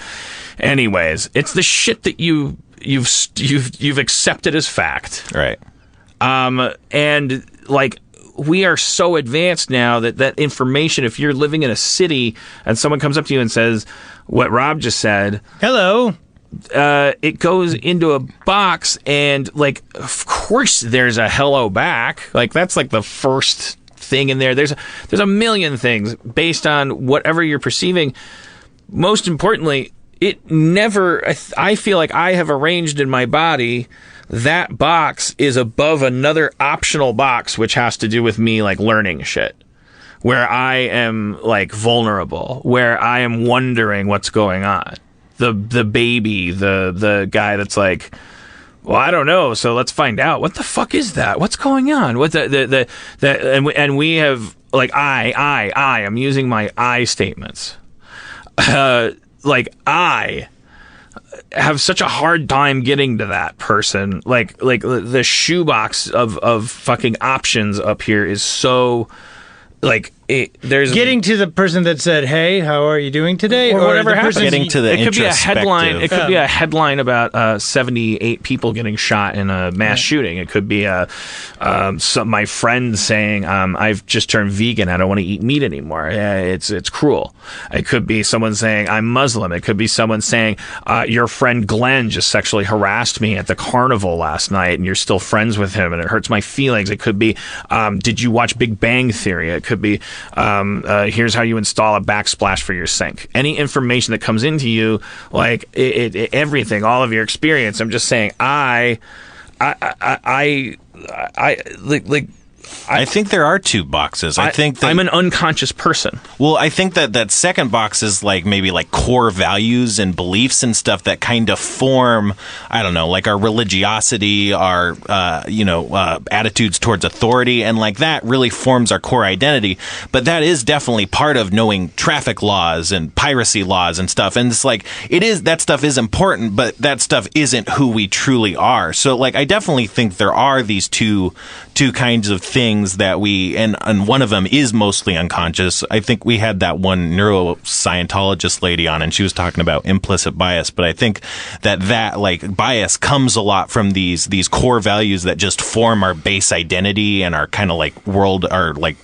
Speaker 1: anyways, it's the shit that you've accepted as fact.
Speaker 3: Right.
Speaker 1: And like, we are so advanced now that information, if you're living in a city and someone comes up to you and says what Rob just said,
Speaker 2: hello,
Speaker 1: it goes into a box, and like, of course there's a hello back. Like, that's like the first thing in there. There's a million things based on whatever you're perceiving. Most importantly, it never, I feel like I have arranged in my body that box is above another optional box, which has to do with me like learning shit, where I am like vulnerable, where I am wondering what's going on. The baby, the guy that's like, well, I don't know, so let's find out. What the fuck is that? What's going on? What and we have like I am using my I statements. Like, I have such a hard time getting to that person. Like the shoebox of fucking options up here is so like there's
Speaker 2: getting to the person that said, "Hey, how are you doing today?"
Speaker 1: or whatever happens.
Speaker 3: Getting to the
Speaker 1: it could be a headline. It could be a
Speaker 2: Yeah.
Speaker 1: headline about 78 people getting shot in a mass shooting. It could be my friend saying, "I've just turned vegan. I don't want to eat meat anymore. It's cruel." It could be someone saying, "I'm Muslim." It could be someone saying, "Your friend Glenn just sexually harassed me at the carnival last night, and you're still friends with him, and it hurts my feelings." It could be, "Did you watch Big Bang Theory?" It could be, here's how you install a backsplash for your sink. Any information that comes into you, like everything, all of your experience. I'm just saying, I
Speaker 3: think there are two boxes. I think that
Speaker 1: I'm an unconscious person.
Speaker 3: Well, I think that second box is like maybe like core values and beliefs and stuff that kind of form, I don't know, like our religiosity, our, attitudes towards authority. And like that really forms our core identity. But that is definitely part of knowing traffic laws and piracy laws and stuff. And it's like, that stuff is important, but that stuff isn't who we truly are. So like, I definitely think there are these two kinds of things that and one of them is mostly unconscious. I think we had that one neuroscientologist lady on, and she was talking about implicit bias, but I think that like bias comes a lot from these core values that just form our base identity and our kind of like world, our like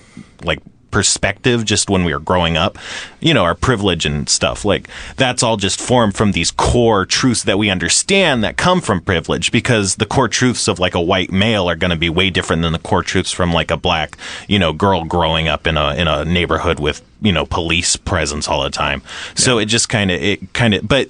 Speaker 3: perspective just when we were growing up, our privilege and stuff. Like, that's all just formed from these core truths that we understand that come from privilege, because the core truths of like a white male are going to be way different than the core truths from like a black, girl growing up in a neighborhood with, police presence all the time. So it just but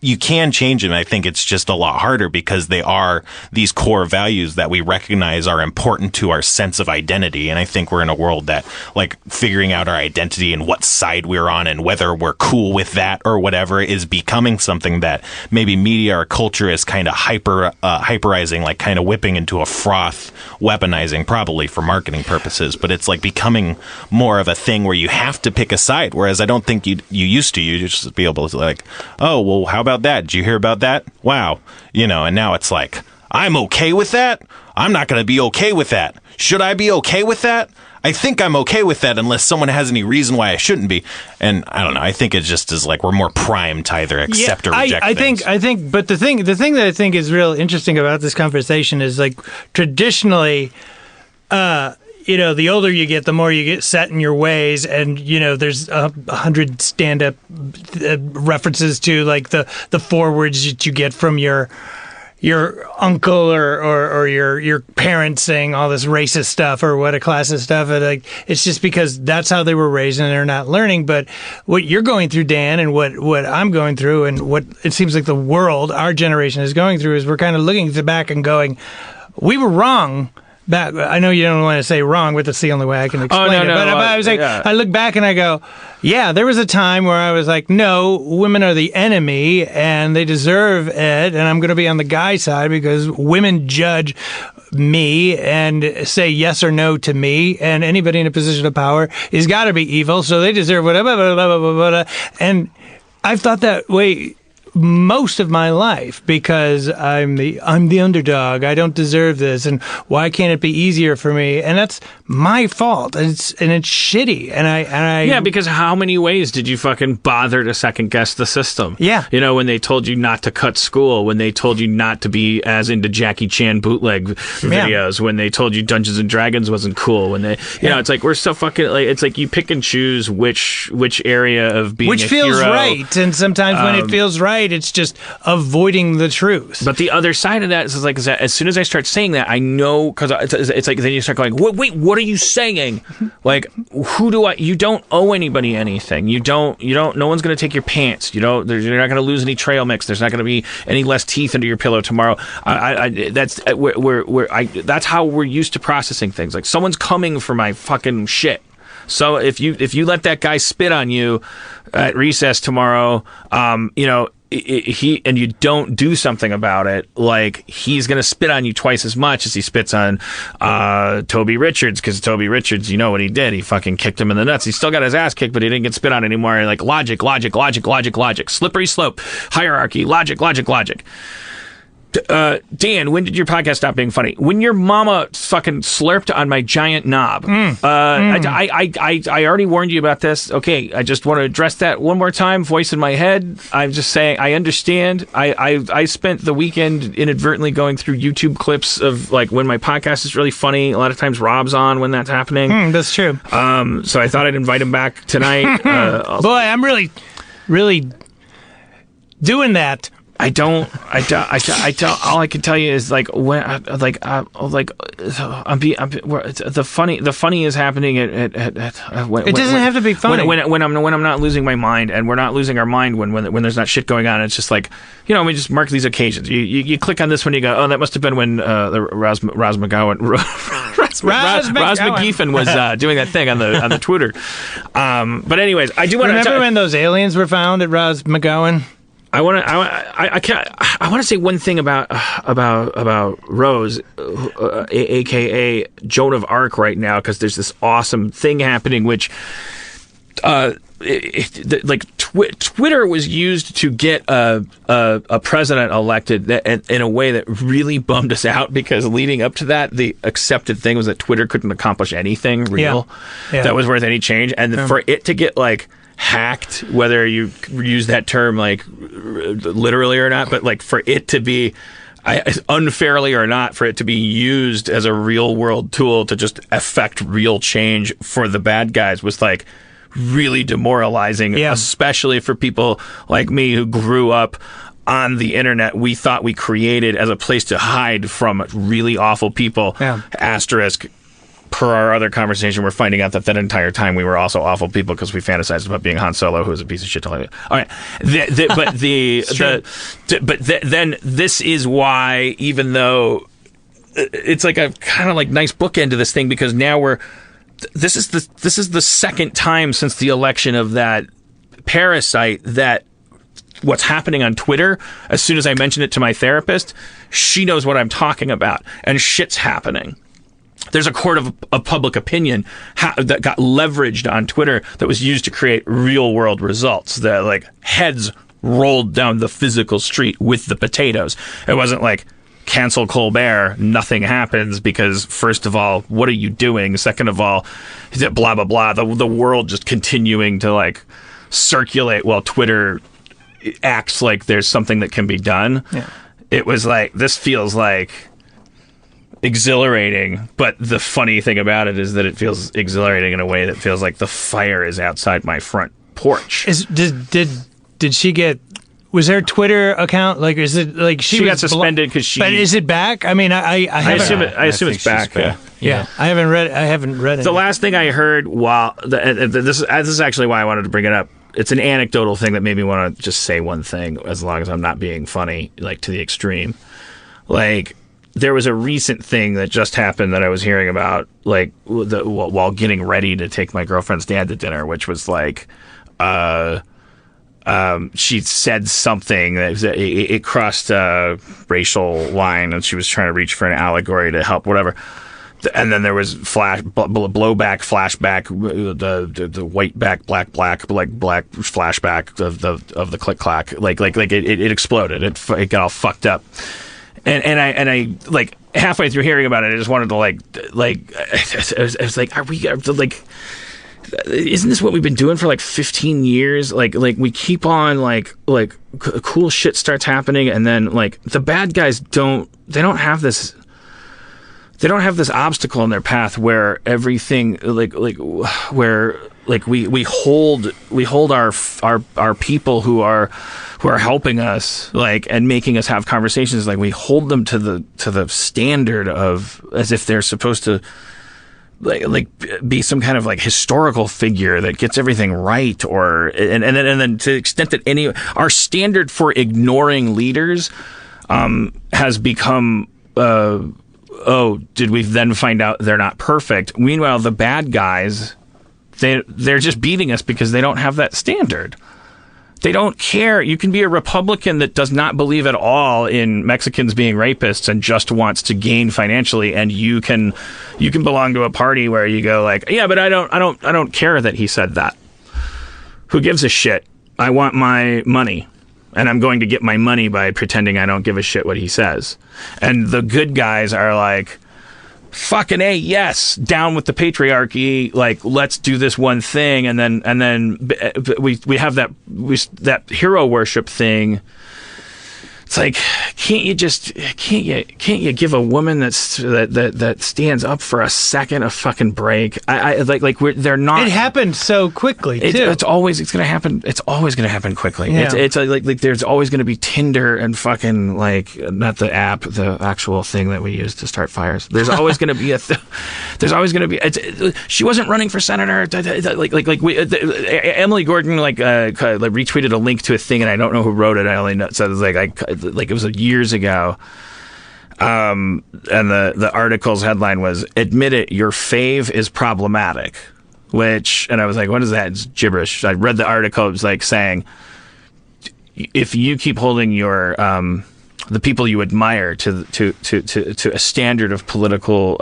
Speaker 3: you can change them. I think it's just a lot harder because they are these core values that we recognize are important to our sense of identity. And I think we're in a world that like figuring out our identity and what side we're on and whether we're cool with that or whatever is becoming something that maybe media or culture is kind of hyperizing, like kind of whipping into a froth, weaponizing probably for marketing purposes. But it's like becoming more of a thing where you have to pick a side. Whereas I don't think you used to. You just be able to like, oh, well, how about that? Did you hear about that? Wow. And now it's like, I'm okay with that? I'm not going to be okay with that. Should I be okay with that? I think I'm okay with that unless someone has any reason why I shouldn't be. And I don't know. I think it just is like we're more primed to either accept or reject things.
Speaker 2: I think, but the thing that I think is real interesting about this conversation is like traditionally, the older you get, the more you get set in your ways, and there's 100 stand-up references to like the forewords that you get from your your uncle or your parents saying all this racist stuff or what a classist stuff. And like, it's just because that's how they were raised and they're not learning. But what you're going through, Dan, and what I'm going through and what it seems like the world, our generation is going through is we're kind of looking back and going, we were wrong. Back, I know you don't want to say wrong, but that's the only way I can explain it. But I was like, I look back and I go, yeah, there was a time where I was like, no, women are the enemy and they deserve it, and I'm going to be on the guy side because women judge me and say yes or no to me, and anybody in a position of power has got to be evil, so they deserve whatever, blah, blah, blah, blah, blah. And I've thought that way most of my life because I'm the underdog. I don't deserve this, and why can't it be easier for me? And that's my fault. And it's shitty. And I
Speaker 1: because how many ways did you fucking bother to second guess the system?
Speaker 2: Yeah,
Speaker 1: you know, when they told you not to cut school, when they told you not to be as into Jackie Chan bootleg videos, when they told you Dungeons and Dragons wasn't cool, when they you know, it's like we're so fucking like it's like you pick and choose which area of being
Speaker 2: which
Speaker 1: a
Speaker 2: feels
Speaker 1: hero.
Speaker 2: right, and sometimes when it feels right, it's just avoiding the truth.
Speaker 1: But the other side of that is like, as soon as I start saying that, I know, because it's like then you start going, wait, what are you saying? Like, who do I? You don't owe anybody anything. You don't. No one's going to take your pants. You're not going to lose any trail mix. There's not going to be any less teeth under your pillow tomorrow. That's how we're used to processing things. Like someone's coming for my fucking shit. So if you let that guy spit on you at recess tomorrow, you know. And you don't do something about it, like he's gonna spit on you twice as much as he spits on Toby Richards, because Toby Richards, you know what he did? He fucking kicked him in the nuts. He still got his ass kicked, but he didn't get spit on anymore. Like logic, slippery slope, hierarchy, logic. Dan, when did your podcast stop being funny? When your mama fucking slurped on my giant knob. I already warned you about this. Okay, I just want to address that one more time. Voice in my head. I'm just saying, I understand. I spent the weekend inadvertently going through YouTube clips of like when my podcast is really funny. A lot of times Rob's on when that's happening.
Speaker 2: That's true.
Speaker 1: So I thought I'd invite him back tonight.
Speaker 2: Boy, I'm really doing that.
Speaker 1: I don't. All I can tell you is like when, the funny is happening at when,
Speaker 2: it doesn't have to be funny
Speaker 1: when I'm not losing my mind, and we're not losing our mind when there's not shit going on. It's just like, you know, we just mark these occasions. You click on this one, you go, oh, that must have been when Roz McGowan. Roz McGeefin was doing that thing on the Twitter. But anyways, I do want to
Speaker 2: remember when those aliens were found at Roz McGowan.
Speaker 1: I want to say one thing about Rose, aka Joan of Arc, right now, because there's this awesome thing happening, which, Twitter was used to get a president elected in a way that really bummed us out, because leading up to that, the accepted thing was that Twitter couldn't accomplish anything real that was worth any change, and for it to get like hacked, whether you use that term like literally or not, but like for it to be unfairly or not, for it to be used as a real world tool to just affect real change for the bad guys was like really demoralizing, especially for people like me who grew up on the internet. We thought we created as a place to hide from really awful people. Asterisk. Per our other conversation, we're finding out that entire time we were also awful people because we fantasized about being Han Solo, who was a piece of shit. All right, then this is why, even though it's like a kind of like nice bookend to this thing, because now this is the second time since the election of that parasite that what's happening on Twitter, as soon as I mention it to my therapist, she knows what I'm talking about, and shit's happening. There's a court of public opinion that got leveraged on Twitter that was used to create real world results. That like heads rolled down the physical street with the potatoes. It wasn't like cancel Colbert, nothing happens because first of all, what are you doing? Second of all, blah blah blah. The world just continuing to like circulate while Twitter acts like there's something that can be done.
Speaker 2: Yeah.
Speaker 1: It was like, this feels like exhilarating, but the funny thing about it is that it feels exhilarating in a way that feels like the fire is outside my front porch.
Speaker 2: Did she get was her Twitter account like? Is it like
Speaker 1: she got suspended because she?
Speaker 2: But is it back? I mean, I
Speaker 1: assume it's back.
Speaker 2: Yeah, I haven't read it.
Speaker 1: The last thing I heard while this is actually why I wanted to bring it up. It's an anecdotal thing that made me want to just say one thing, as long as I'm not being funny, like to the extreme. Like, there was a recent thing that just happened that I was hearing about, like while getting ready to take my girlfriend's dad to dinner, which was like, she said something that it crossed a racial line, and she was trying to reach for an allegory to help, whatever. And then there was blowback, flashback, the white back, black, like black flashback of the click clack, like it exploded. It got all fucked up. And I like halfway through hearing about it, I just wanted to like I was like, are we like? Isn't this what we've been doing for like 15 years? Like we keep on like cool shit starts happening, and then like the bad guys don't have this. They don't have this obstacle in their path where everything where we hold our people who are helping us and making us have conversations, like we hold them to the standard of as if they're supposed to like be some kind of like historical figure that gets everything right, or and then to the extent that our standard for ignoring leaders has become did we then find out they're not perfect? Meanwhile, the bad guys, they're just beating us because they don't have that standard. They don't care. You can be a Republican that does not believe at all in Mexicans being rapists and just wants to gain financially, and you can belong to a party where you go like, yeah, but I don't care that he said that. Who gives a shit? I want my money. And I'm going to get my money by pretending I don't give a shit what he says. And the good guys are like, fucking A, yes, down with the patriarchy. Like, let's do this one thing. And then we have that hero worship thing. It's like, can't you give a woman that stands up for a second a fucking break? They're not.
Speaker 2: It happened so quickly too.
Speaker 1: It's gonna happen. It's always gonna happen quickly.
Speaker 2: Yeah.
Speaker 1: It's like there's always gonna be Tinder and fucking like not the app, the actual thing that we use to start fires. There's always gonna be there's always gonna be. She wasn't running for senator. Emily Gordon retweeted a link to a thing, and I don't know who wrote it. I only know, so it was like it was years ago, and the article's headline was "Admit it, your fave is problematic," and I was like, what is that? It's gibberish. I read the article. It was like saying, if you keep holding your the people you admire to a standard of political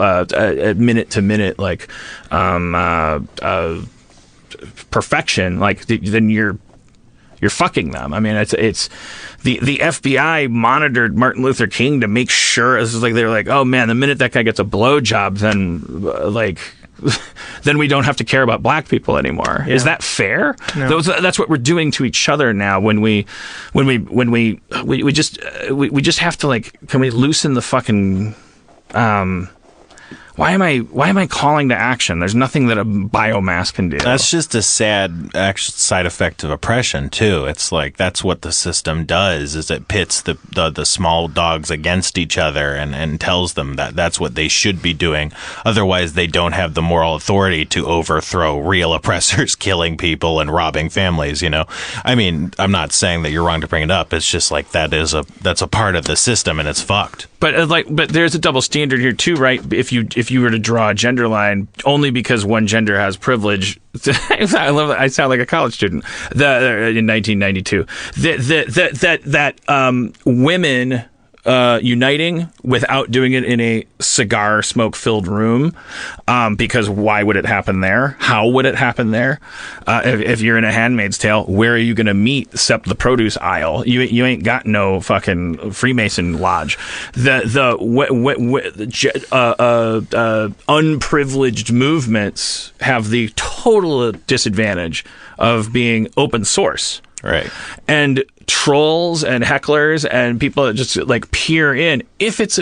Speaker 1: minute to minute perfection, then you're fucking them. I mean, it's the FBI monitored Martin Luther King to make sure. This is like they're like, oh man, the minute that guy gets a blowjob, then we don't have to care about black people anymore. Yeah. Is that fair?
Speaker 2: No.
Speaker 1: That's what we're doing to each other now. When we just have to can we loosen the fucking. Why am I calling to action? There's nothing that a biomass can do.
Speaker 3: That's just a sad side effect of oppression too. It's like that's what the system does, is it pits the small dogs against each other and tells them that that's what they should be doing. Otherwise, they don't have the moral authority to overthrow real oppressors, killing people and robbing families, you know? I mean, I'm not saying that you're wrong to bring it up. It's just like that's a part of the system and it's fucked.
Speaker 1: But there's a double standard here too, right? If you were to draw a gender line only because one gender has privilege, I love that. I sound like a college student. In 1992, that women uniting without doing it in a cigar smoke filled room, because why would it happen there? How would it happen there? If you're in A Handmaid's Tale, where are you going to meet except the produce aisle? You ain't got no fucking Freemason lodge. Unprivileged movements have the total disadvantage of being open source.
Speaker 3: Right.
Speaker 1: And trolls and hecklers and people that just peer in, if it's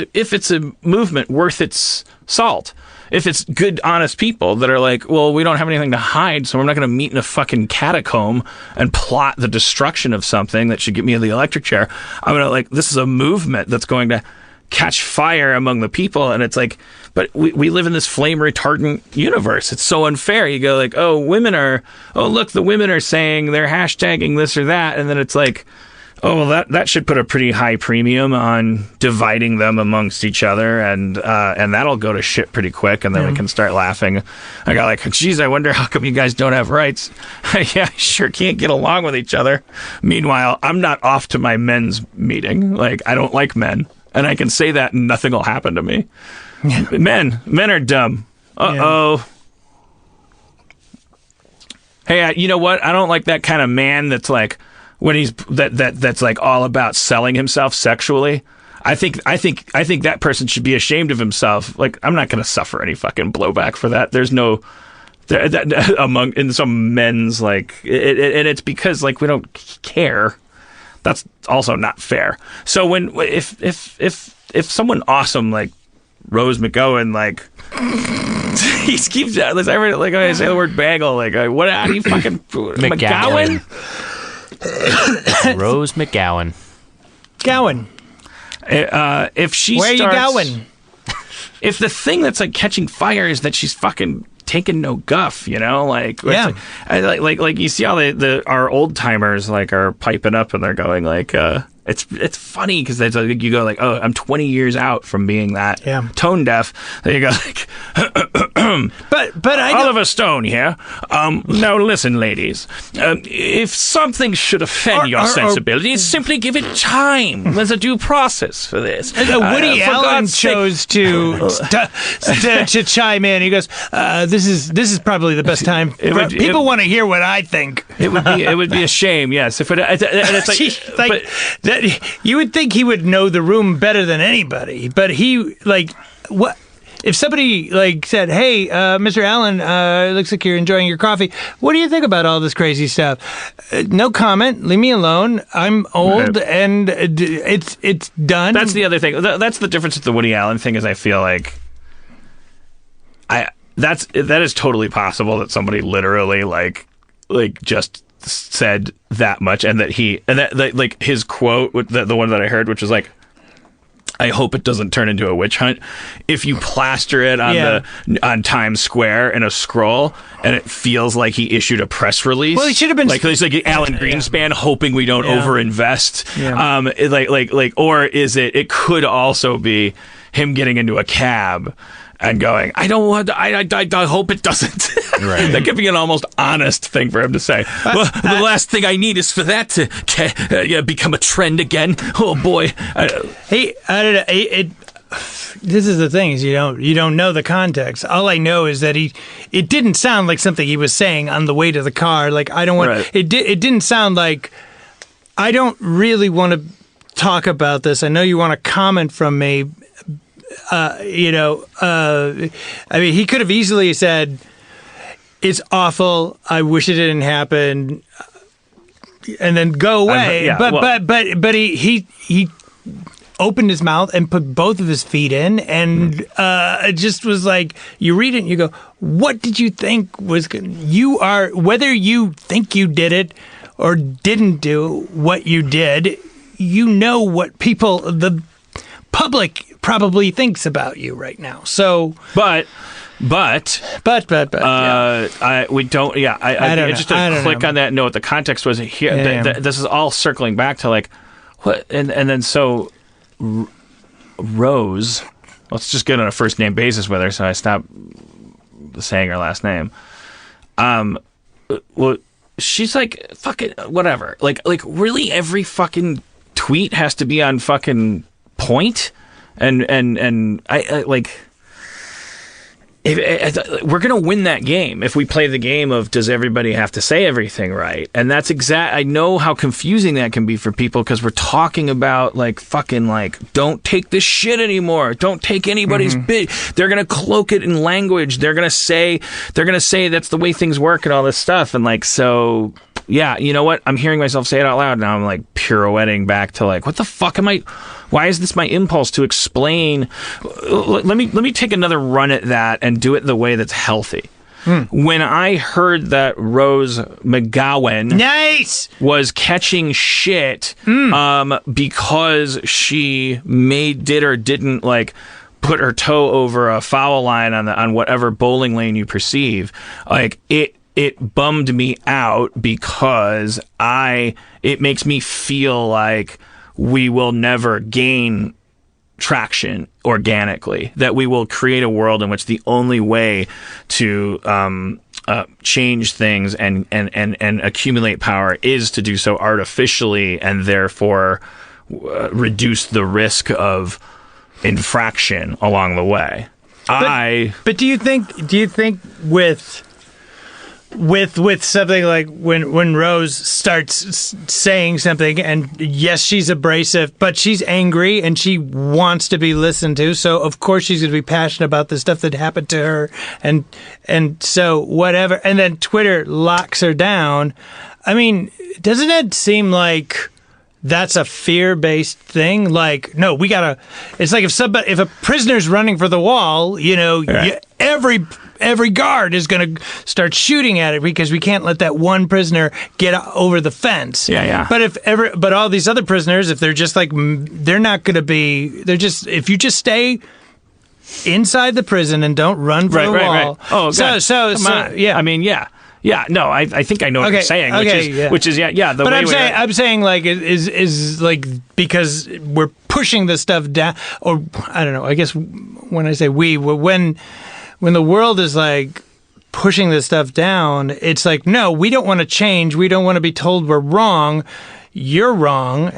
Speaker 1: a movement worth its salt, if it's good, honest people that are like, well, we don't have anything to hide, so we're not going to meet in a fucking catacomb and plot the destruction of something that should get me in the electric chair. I'm going to, like, this is a movement that's going to catch fire among the people. And it's like, but we live in this flame retardant universe. It's so unfair. You go like, oh, look, the women are saying they're hashtagging this or that. And then it's like, oh, well, that should put a pretty high premium on dividing them amongst each other, and that'll go to shit pretty quick, and then we can start laughing. I got like, geez, I wonder how come you guys don't have rights? Yeah, sure can't get along with each other. Meanwhile, I'm not off to my men's meeting. Like, I don't like men, and I can say that and nothing will happen to me. Men are dumb. Uh-oh. Hey, you know what? I don't like that kind of man that's like, when he's that's like all about selling himself sexually. I think that person should be ashamed of himself. Like, I'm not going to suffer any fucking blowback for that. There's no in some men's, like, and it's because, like, we don't care. That's also not fair. So if someone awesome like Rose McGowan, like, he keeps like I say the word bagel, like, what? How do you fucking McGowan?
Speaker 4: Rose McGowan.
Speaker 2: Gowan.
Speaker 1: If she
Speaker 2: Where
Speaker 1: starts,
Speaker 2: are you going?
Speaker 1: If the thing that's like catching fire is that she's fucking taking no guff, you know, like,
Speaker 2: yeah,
Speaker 1: like you see all our old timers like are piping up and they're going like, it's funny because like, you go like, oh, I'm 20 years out from being that tone deaf. Then you go like, but Oliver Stone here. Now listen, ladies, if something should offend your sensibilities, simply give it time. There's a due process for this.
Speaker 2: Woody Allen chose to chime in. He goes, this is probably the best time. People want to hear what I think.
Speaker 1: It would be a shame, yes. If and it's like,
Speaker 2: you would think he would know the room better than anybody, but he, like, what if somebody like said, "Hey, Mr. Allen, it looks like you're enjoying your coffee. What do you think about all this crazy stuff?" No comment. Leave me alone. I'm old, and it's done.
Speaker 1: That's the other thing. That's the difference with the Woody Allen thing. Is I feel like that is totally possible that somebody literally like just said that much, and that like his quote, the one that I heard, which was like, I hope it doesn't turn into a witch hunt. If you plaster it on Times Square in a scroll, and it feels like he issued a press release.
Speaker 2: Well, he should have been
Speaker 1: like Alan Greenspan hoping we don't overinvest.
Speaker 2: Yeah.
Speaker 1: Or is it? It could also be him getting into a cab and going, I don't want. I hope it doesn't. Right. That could be an almost honest thing for him to say. Well, the last thing I need is for that to become a trend again. Oh boy.
Speaker 2: Hey, I don't know. This is the thing: is you don't know the context. All I know is that it didn't sound like something he was saying on the way to the car. Like, I don't want. Right. It didn't sound like, I don't really want to talk about this. I know you want to comment from me. I mean, he could have easily said, "It's awful. I wish it didn't happen," and then go away. But he opened his mouth and put both of his feet in, and it just was like, you read it and you go, "What did you think was good?" You are, whether you think you did it or didn't do what you did, you know what the public probably thinks about you right now. So,
Speaker 1: but
Speaker 2: we don't.
Speaker 1: I just to click on that note. The context was here. This is all circling back to like what, and then so Rose. Let's just get on a first name basis with her, so I stop saying her last name. Well, she's like fucking whatever. Like really, every fucking tweet has to be on fucking point. And I like, we're gonna win that game if we play the game of does everybody have to say everything right? And that's I know how confusing that can be for people, because we're talking about like fucking like, don't take this shit anymore. Don't take anybody's bit. They're gonna cloak it in language. They're gonna say that's the way things work and all this stuff. And like, so yeah, you know what? I'm hearing myself say it out loud now. I'm like pirouetting back to like, what the fuck am I? Why is this my impulse to explain? Let me take another run at that and do it the way that's healthy. When I heard that Rose McGowan was catching shit because she did or didn't like put her toe over a foul line on whatever bowling lane you perceive, like it bummed me out because it makes me feel like we will never gain traction organically, that we will create a world in which the only way to change things and accumulate power is to do so artificially, and therefore reduce the risk of infraction along the way.
Speaker 2: But do you think with something like when Rose starts saying something, and yes, she's abrasive, but she's angry and she wants to be listened to, so of course she's going to be passionate about the stuff that happened to her, and so whatever, and then Twitter locks her down. I mean, doesn't it seem like that's a fear-based thing? Like, no, we gotta. It's like if a prisoner's running for the wall, you know, right. Every guard is going to start shooting at it because we can't let that one prisoner get over the fence.
Speaker 1: Yeah.
Speaker 2: But all these other prisoners, if they're just like, they're not going to be. They're just, if you just stay inside the prison and don't run for the wall. Right.
Speaker 1: Oh, God. So yeah. I mean, yeah. Yeah, no, I think I know what you're saying, which is yeah. But
Speaker 2: I'm saying like is like, because we're pushing the stuff down, or I don't know. I guess when I say when the world is like pushing this stuff down, it's like, no, we don't want to change. We don't want to be told we're wrong. You're wrong,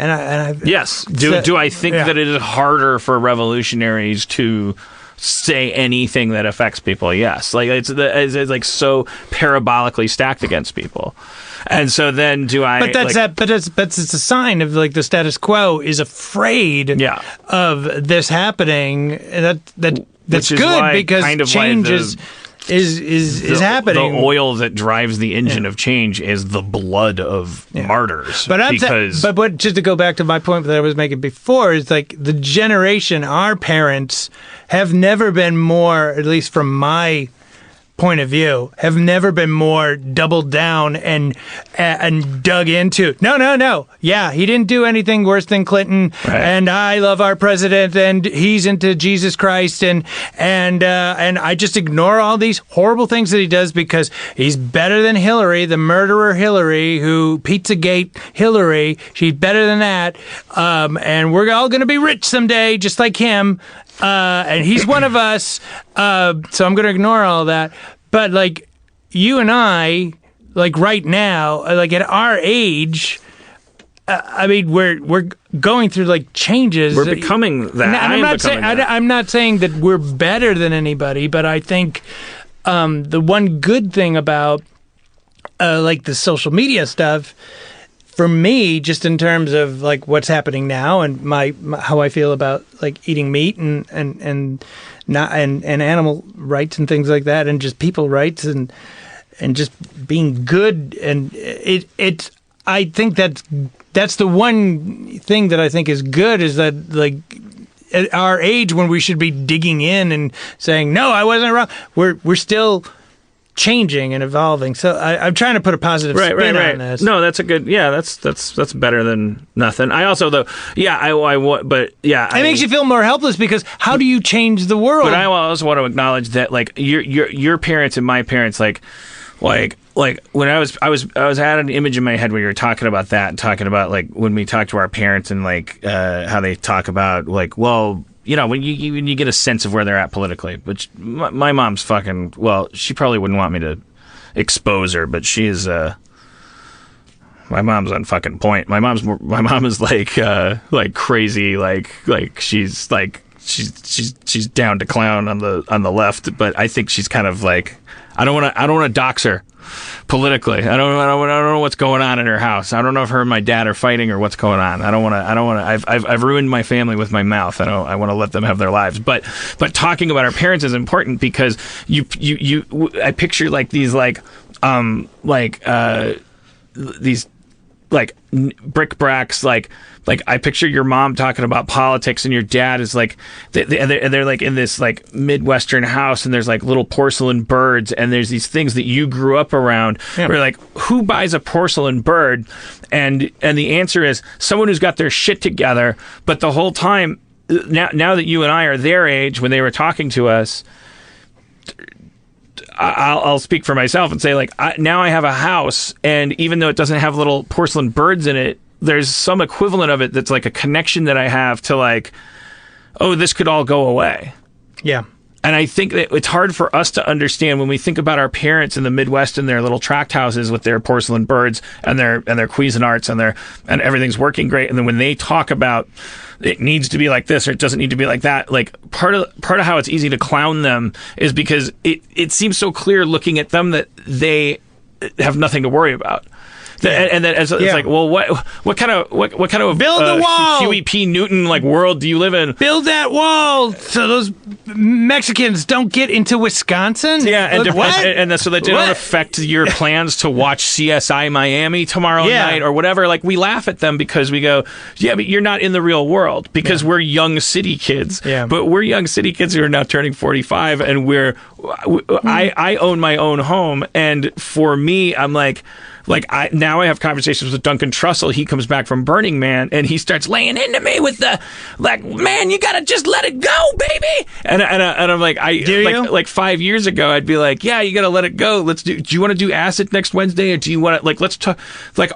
Speaker 1: yes. Do I think that it is harder for revolutionaries to say anything that affects people? Yes, like it's like so parabolically stacked against people, and so then do I?
Speaker 2: But it's a sign of like the status quo is afraid of this happening. That's good because kind of change is happening.
Speaker 1: The oil that drives the engine of change is the blood of martyrs.
Speaker 2: But just to go back to my point that I was making before, is like the generation, our parents have never been more, at least from my point of view, have never been more doubled down and dug into. No. Yeah, he didn't do anything worse than Clinton, and I love our president, and he's into Jesus Christ, and I just ignore all these horrible things that he does because he's better than Hillary, the murderer Hillary, who Pizzagate Hillary. She's better than that, and we're all going to be rich someday, just like him. And he's one of us, so I'm going to ignore all that. But like you and I, like right now, like at our age, I mean, we're going through like changes.
Speaker 1: We're becoming that.
Speaker 2: I'm not saying that we're better than anybody, but I think the one good thing about like the social media stuff, for me, just in terms of like what's happening now and my how I feel about like eating meat and animal rights and things like that, and just people rights and just being good, and it's I think that's the one thing that I think is good, is that like at our age when we should be digging in and saying no, I wasn't wrong, we're still changing and evolving. So I'm trying to put a positive spin on this.
Speaker 1: No, that's a good. Yeah, that's better than nothing. I also though. Yeah, it
Speaker 2: makes you feel more helpless because how do you change the world?
Speaker 1: But I also want to acknowledge that like your parents and my parents like when I was had an image in my head when you were talking about that and talking about like when we talk to our parents and like how they talk about like, well, you know, when you get a sense of where they're at politically, which my mom's fucking, well, she probably wouldn't want me to expose her, but she is, my mom's on fucking point. My mom is like crazy, like she's down to clown on the left, but I think she's kind of like, I don't want to dox her politically. I don't know what's going on in her house. I don't know if her and my dad are fighting or what's going on. I don't want to. I've ruined my family with my mouth. I want to let them have their lives. But talking about our parents is important because I picture like these like bric-a-bracs, like I picture your mom talking about politics, and your dad is like, they're like in this like Midwestern house, and there's like little porcelain birds, and there's these things that you grew up around. Yeah. Where like, who buys a porcelain bird? And the answer is someone who's got their shit together. But the whole time, now that you and I are their age, when they were talking to us, I'll speak for myself and say, like, now I have a house, and even though it doesn't have little porcelain birds in it, there's some equivalent of it that's like a connection that I have to, like, oh, this could all go away.
Speaker 2: Yeah.
Speaker 1: And I think that it's hard for us to understand when we think about our parents in the Midwest in their little tract houses with their porcelain birds and their Cuisinarts and everything's working great. And then when they talk about it needs to be like this or it doesn't need to be like that, like part of how it's easy to clown them is because it seems so clear looking at them that they have nothing to worry about. And then it's like, well, what kind of
Speaker 2: build the wall,
Speaker 1: Huey P. Newton like world do you live in?
Speaker 2: Build that wall so those Mexicans don't get into Wisconsin.
Speaker 1: Yeah, and so that they don't affect your plans to watch CSI Miami tomorrow night or whatever. Like, we laugh at them because we go, yeah, but you're not in the real world because we're young city kids. Yeah. But we're young city kids who are now turning 45, and I own my own home, and for me, I'm like now I have conversations with Duncan Trussell. He comes back from Burning Man, and he starts laying into me with the, like, man, you gotta just let it go, baby. And I'm like, like 5 years ago, I'd be like, yeah, you gotta let it go. Do you want to do acid next Wednesday, or do you want to, like, let's talk, like,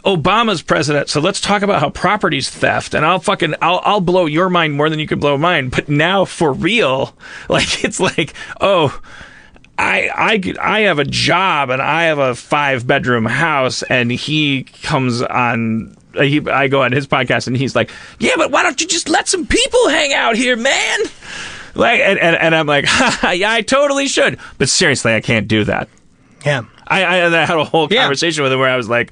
Speaker 1: Obama's president, so let's talk about how property's theft, and I'll blow your mind more than you can blow mine. But now, for real, like, it's like, oh, I have a job and I have a 5-bedroom house, and he comes on. I go on his podcast and he's like, yeah, but why don't you just let some people hang out here, man? Like, and I'm like, yeah, I totally should, but seriously, I can't do that.
Speaker 2: Yeah,
Speaker 1: I had a whole conversation with him where I was like,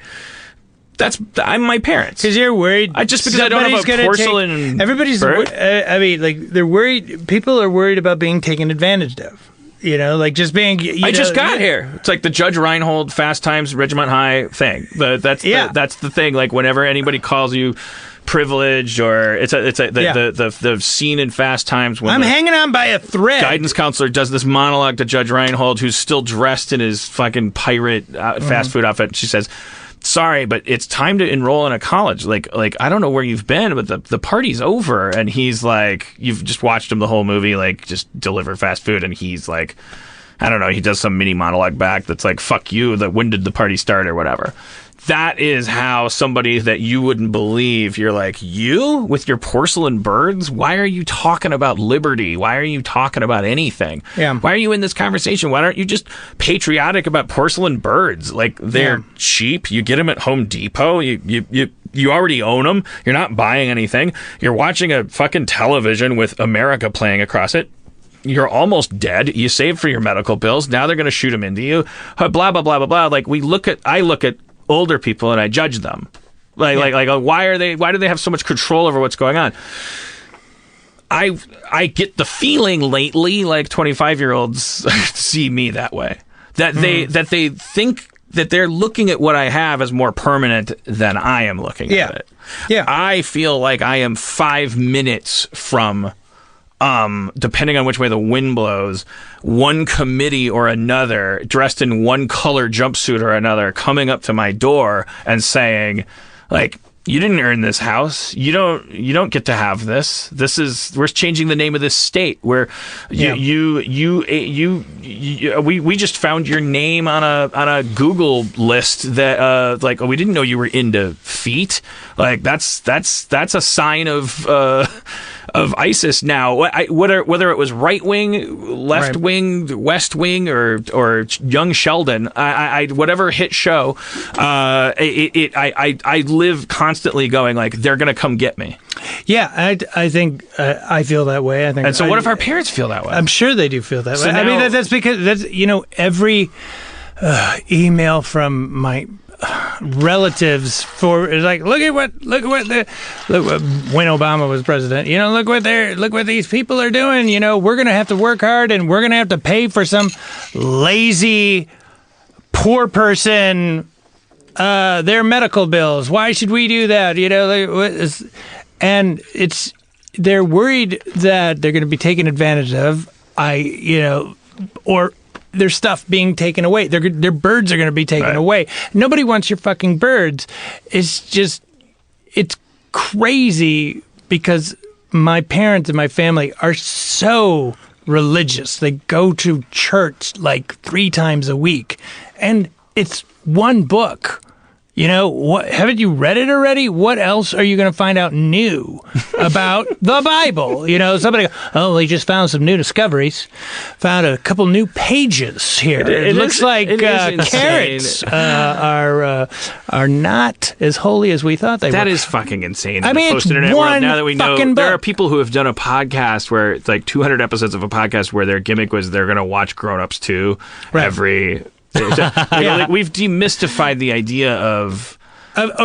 Speaker 1: I'm my parents.
Speaker 2: Because you're worried.
Speaker 1: Because I don't have a porcelain.
Speaker 2: Everybody's. I mean, like, they're worried. People are worried about being taken advantage of. You know, like, just being. I
Speaker 1: just got here. It's like the Judge Reinhold Fast Times Ridgemont High thing. That's the thing. Like, whenever anybody calls you privileged, or the scene in Fast Times when
Speaker 2: I'm hanging on by a thread.
Speaker 1: Guidance counselor does this monologue to Judge Reinhold, who's still dressed in his fucking pirate fast food outfit. She says, sorry, but it's time to enroll in a college. Like I don't know where you've been, but the party's over. And he's like, you've just watched him the whole movie, like, just deliver fast food. And he's like, I don't know, he does some mini monologue back that's like, fuck you, when did the party start or whatever. That is how somebody that you wouldn't believe, you're like, you with your porcelain birds? Why are you talking about liberty? Why are you talking about anything? Yeah. Why are you in this conversation? Why aren't you just patriotic about porcelain birds? Like, they're cheap. You get them at Home Depot. You already own them. You're not buying anything. You're watching a fucking television with America playing across it. You're almost dead. You saved for your medical bills. Now they're going to shoot them into you. Blah, blah, blah, blah, blah. Like, I look at older people and I judge them. Like why do they have so much control over what's going on? I get the feeling lately, like 25-year-olds see me that way. That they think that they're looking at what I have as more permanent than I am looking at it. Yeah. I feel like I am 5 minutes from, depending on which way the wind blows, one committee or another, dressed in one color jumpsuit or another, coming up to my door and saying, like, you didn't earn this house. You don't get to have this. We're changing the name of this state. Where we just found your name on a Google list that like, oh, we didn't know you were into feet. Like, that's a sign of ISIS now. Whether it was right wing, left wing, West Wing, or Young Sheldon, I whatever hit show, I live constantly going, like, they're gonna come get me.
Speaker 2: Yeah, I think I feel that way.
Speaker 1: And so what if our parents feel that way?
Speaker 2: I'm sure they do feel that way. Now, I mean, that's because every email from my relatives is like, look at when Obama was president, look what these people are doing. We're gonna have to work hard, and we're gonna have to pay for some lazy poor person their medical bills. Why should we do that? And they're worried that they're going to be taken advantage of. Or their stuff being taken away. Their birds are going to be taken away. Nobody wants your fucking birds. It's crazy because my parents and my family are so religious. They go to church like 3 times a week, and it's one book. Haven't you read it already? What else are you going to find out new about the Bible? Somebody, we just found some new discoveries. Found a couple new pages here. It looks like carrots are not as holy as we thought they were.
Speaker 1: That is fucking insane.
Speaker 2: I mean, it's
Speaker 1: post-internet
Speaker 2: one
Speaker 1: world, now that we know,
Speaker 2: fucking
Speaker 1: there are
Speaker 2: book.
Speaker 1: people who have done a podcast where it's like 200 episodes of a podcast where their gimmick was they're going to watch Grown Ups 2 every... Like, we've demystified the idea of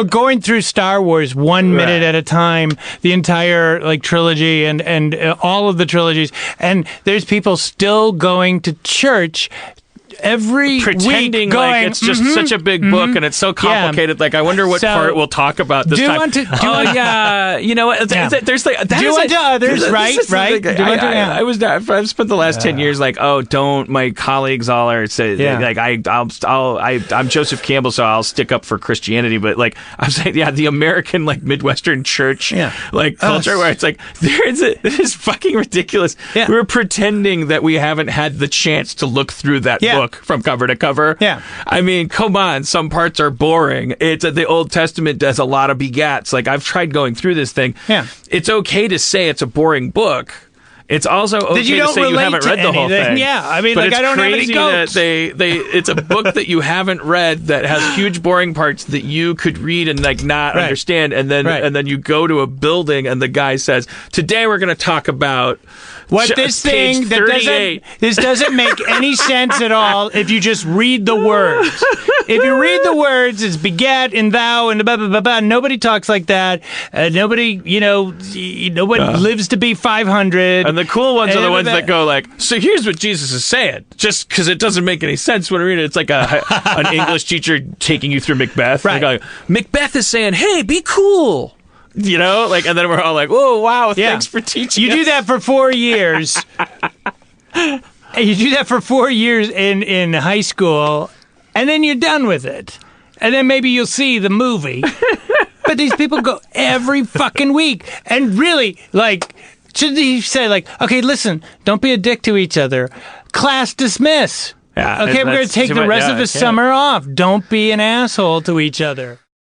Speaker 2: going through Star Wars 1 minute at a time, the entire trilogy and all of the trilogies, and there's people still going to church every
Speaker 1: pretending
Speaker 2: week going,
Speaker 1: like it's just such a big book and it's so complicated.
Speaker 2: Yeah.
Speaker 1: Like, I wonder what part we'll talk about this time.
Speaker 2: Yeah.
Speaker 1: You know what? There's like that
Speaker 2: do unto others, right?
Speaker 1: I've spent the last 10 years like, don't my colleagues all are say like I'm Joseph Campbell, so I'll stick up for Christianity, but like I'm saying, the American like Midwestern church culture where it's like this is fucking ridiculous.
Speaker 2: Yeah.
Speaker 1: We're pretending that we haven't had the chance to look through that book from cover to cover.
Speaker 2: Yeah.
Speaker 1: I mean, come on. Some parts are boring. It's the Old Testament does a lot of begats. Like, I've tried going through this thing.
Speaker 2: Yeah.
Speaker 1: It's okay to say it's a boring book. It's also okay to say you haven't read the whole thing.
Speaker 2: Yeah, I mean,
Speaker 1: but
Speaker 2: I don't have any goats.
Speaker 1: That it's a book that you haven't read that has huge boring parts that you could read and like not understand, and then you go to a building and the guy says, "Today we're going to talk about."
Speaker 2: This doesn't make any sense at all if you just read the words. If you read the words, it's begat and thou and blah, blah, blah, blah. Nobody talks like that. Nobody lives to be 500.
Speaker 1: And the cool ones are the ones that go like, so here's what Jesus is saying. Just because it doesn't make any sense when I read it. It's like an English teacher taking you through Macbeth.
Speaker 2: Right.
Speaker 1: Like, Macbeth is saying, hey, be cool. And then we're all like, whoa, wow, thanks for teaching us.
Speaker 2: You do that for 4 years. You do that for 4 years in high school, and then you're done with it. And then maybe you'll see the movie. But these people go every fucking week. And really, should he say, okay, listen, don't be a dick to each other. Class dismiss.
Speaker 1: Yeah,
Speaker 2: okay, we're going to take the rest of the summer off. Don't be an asshole to each other.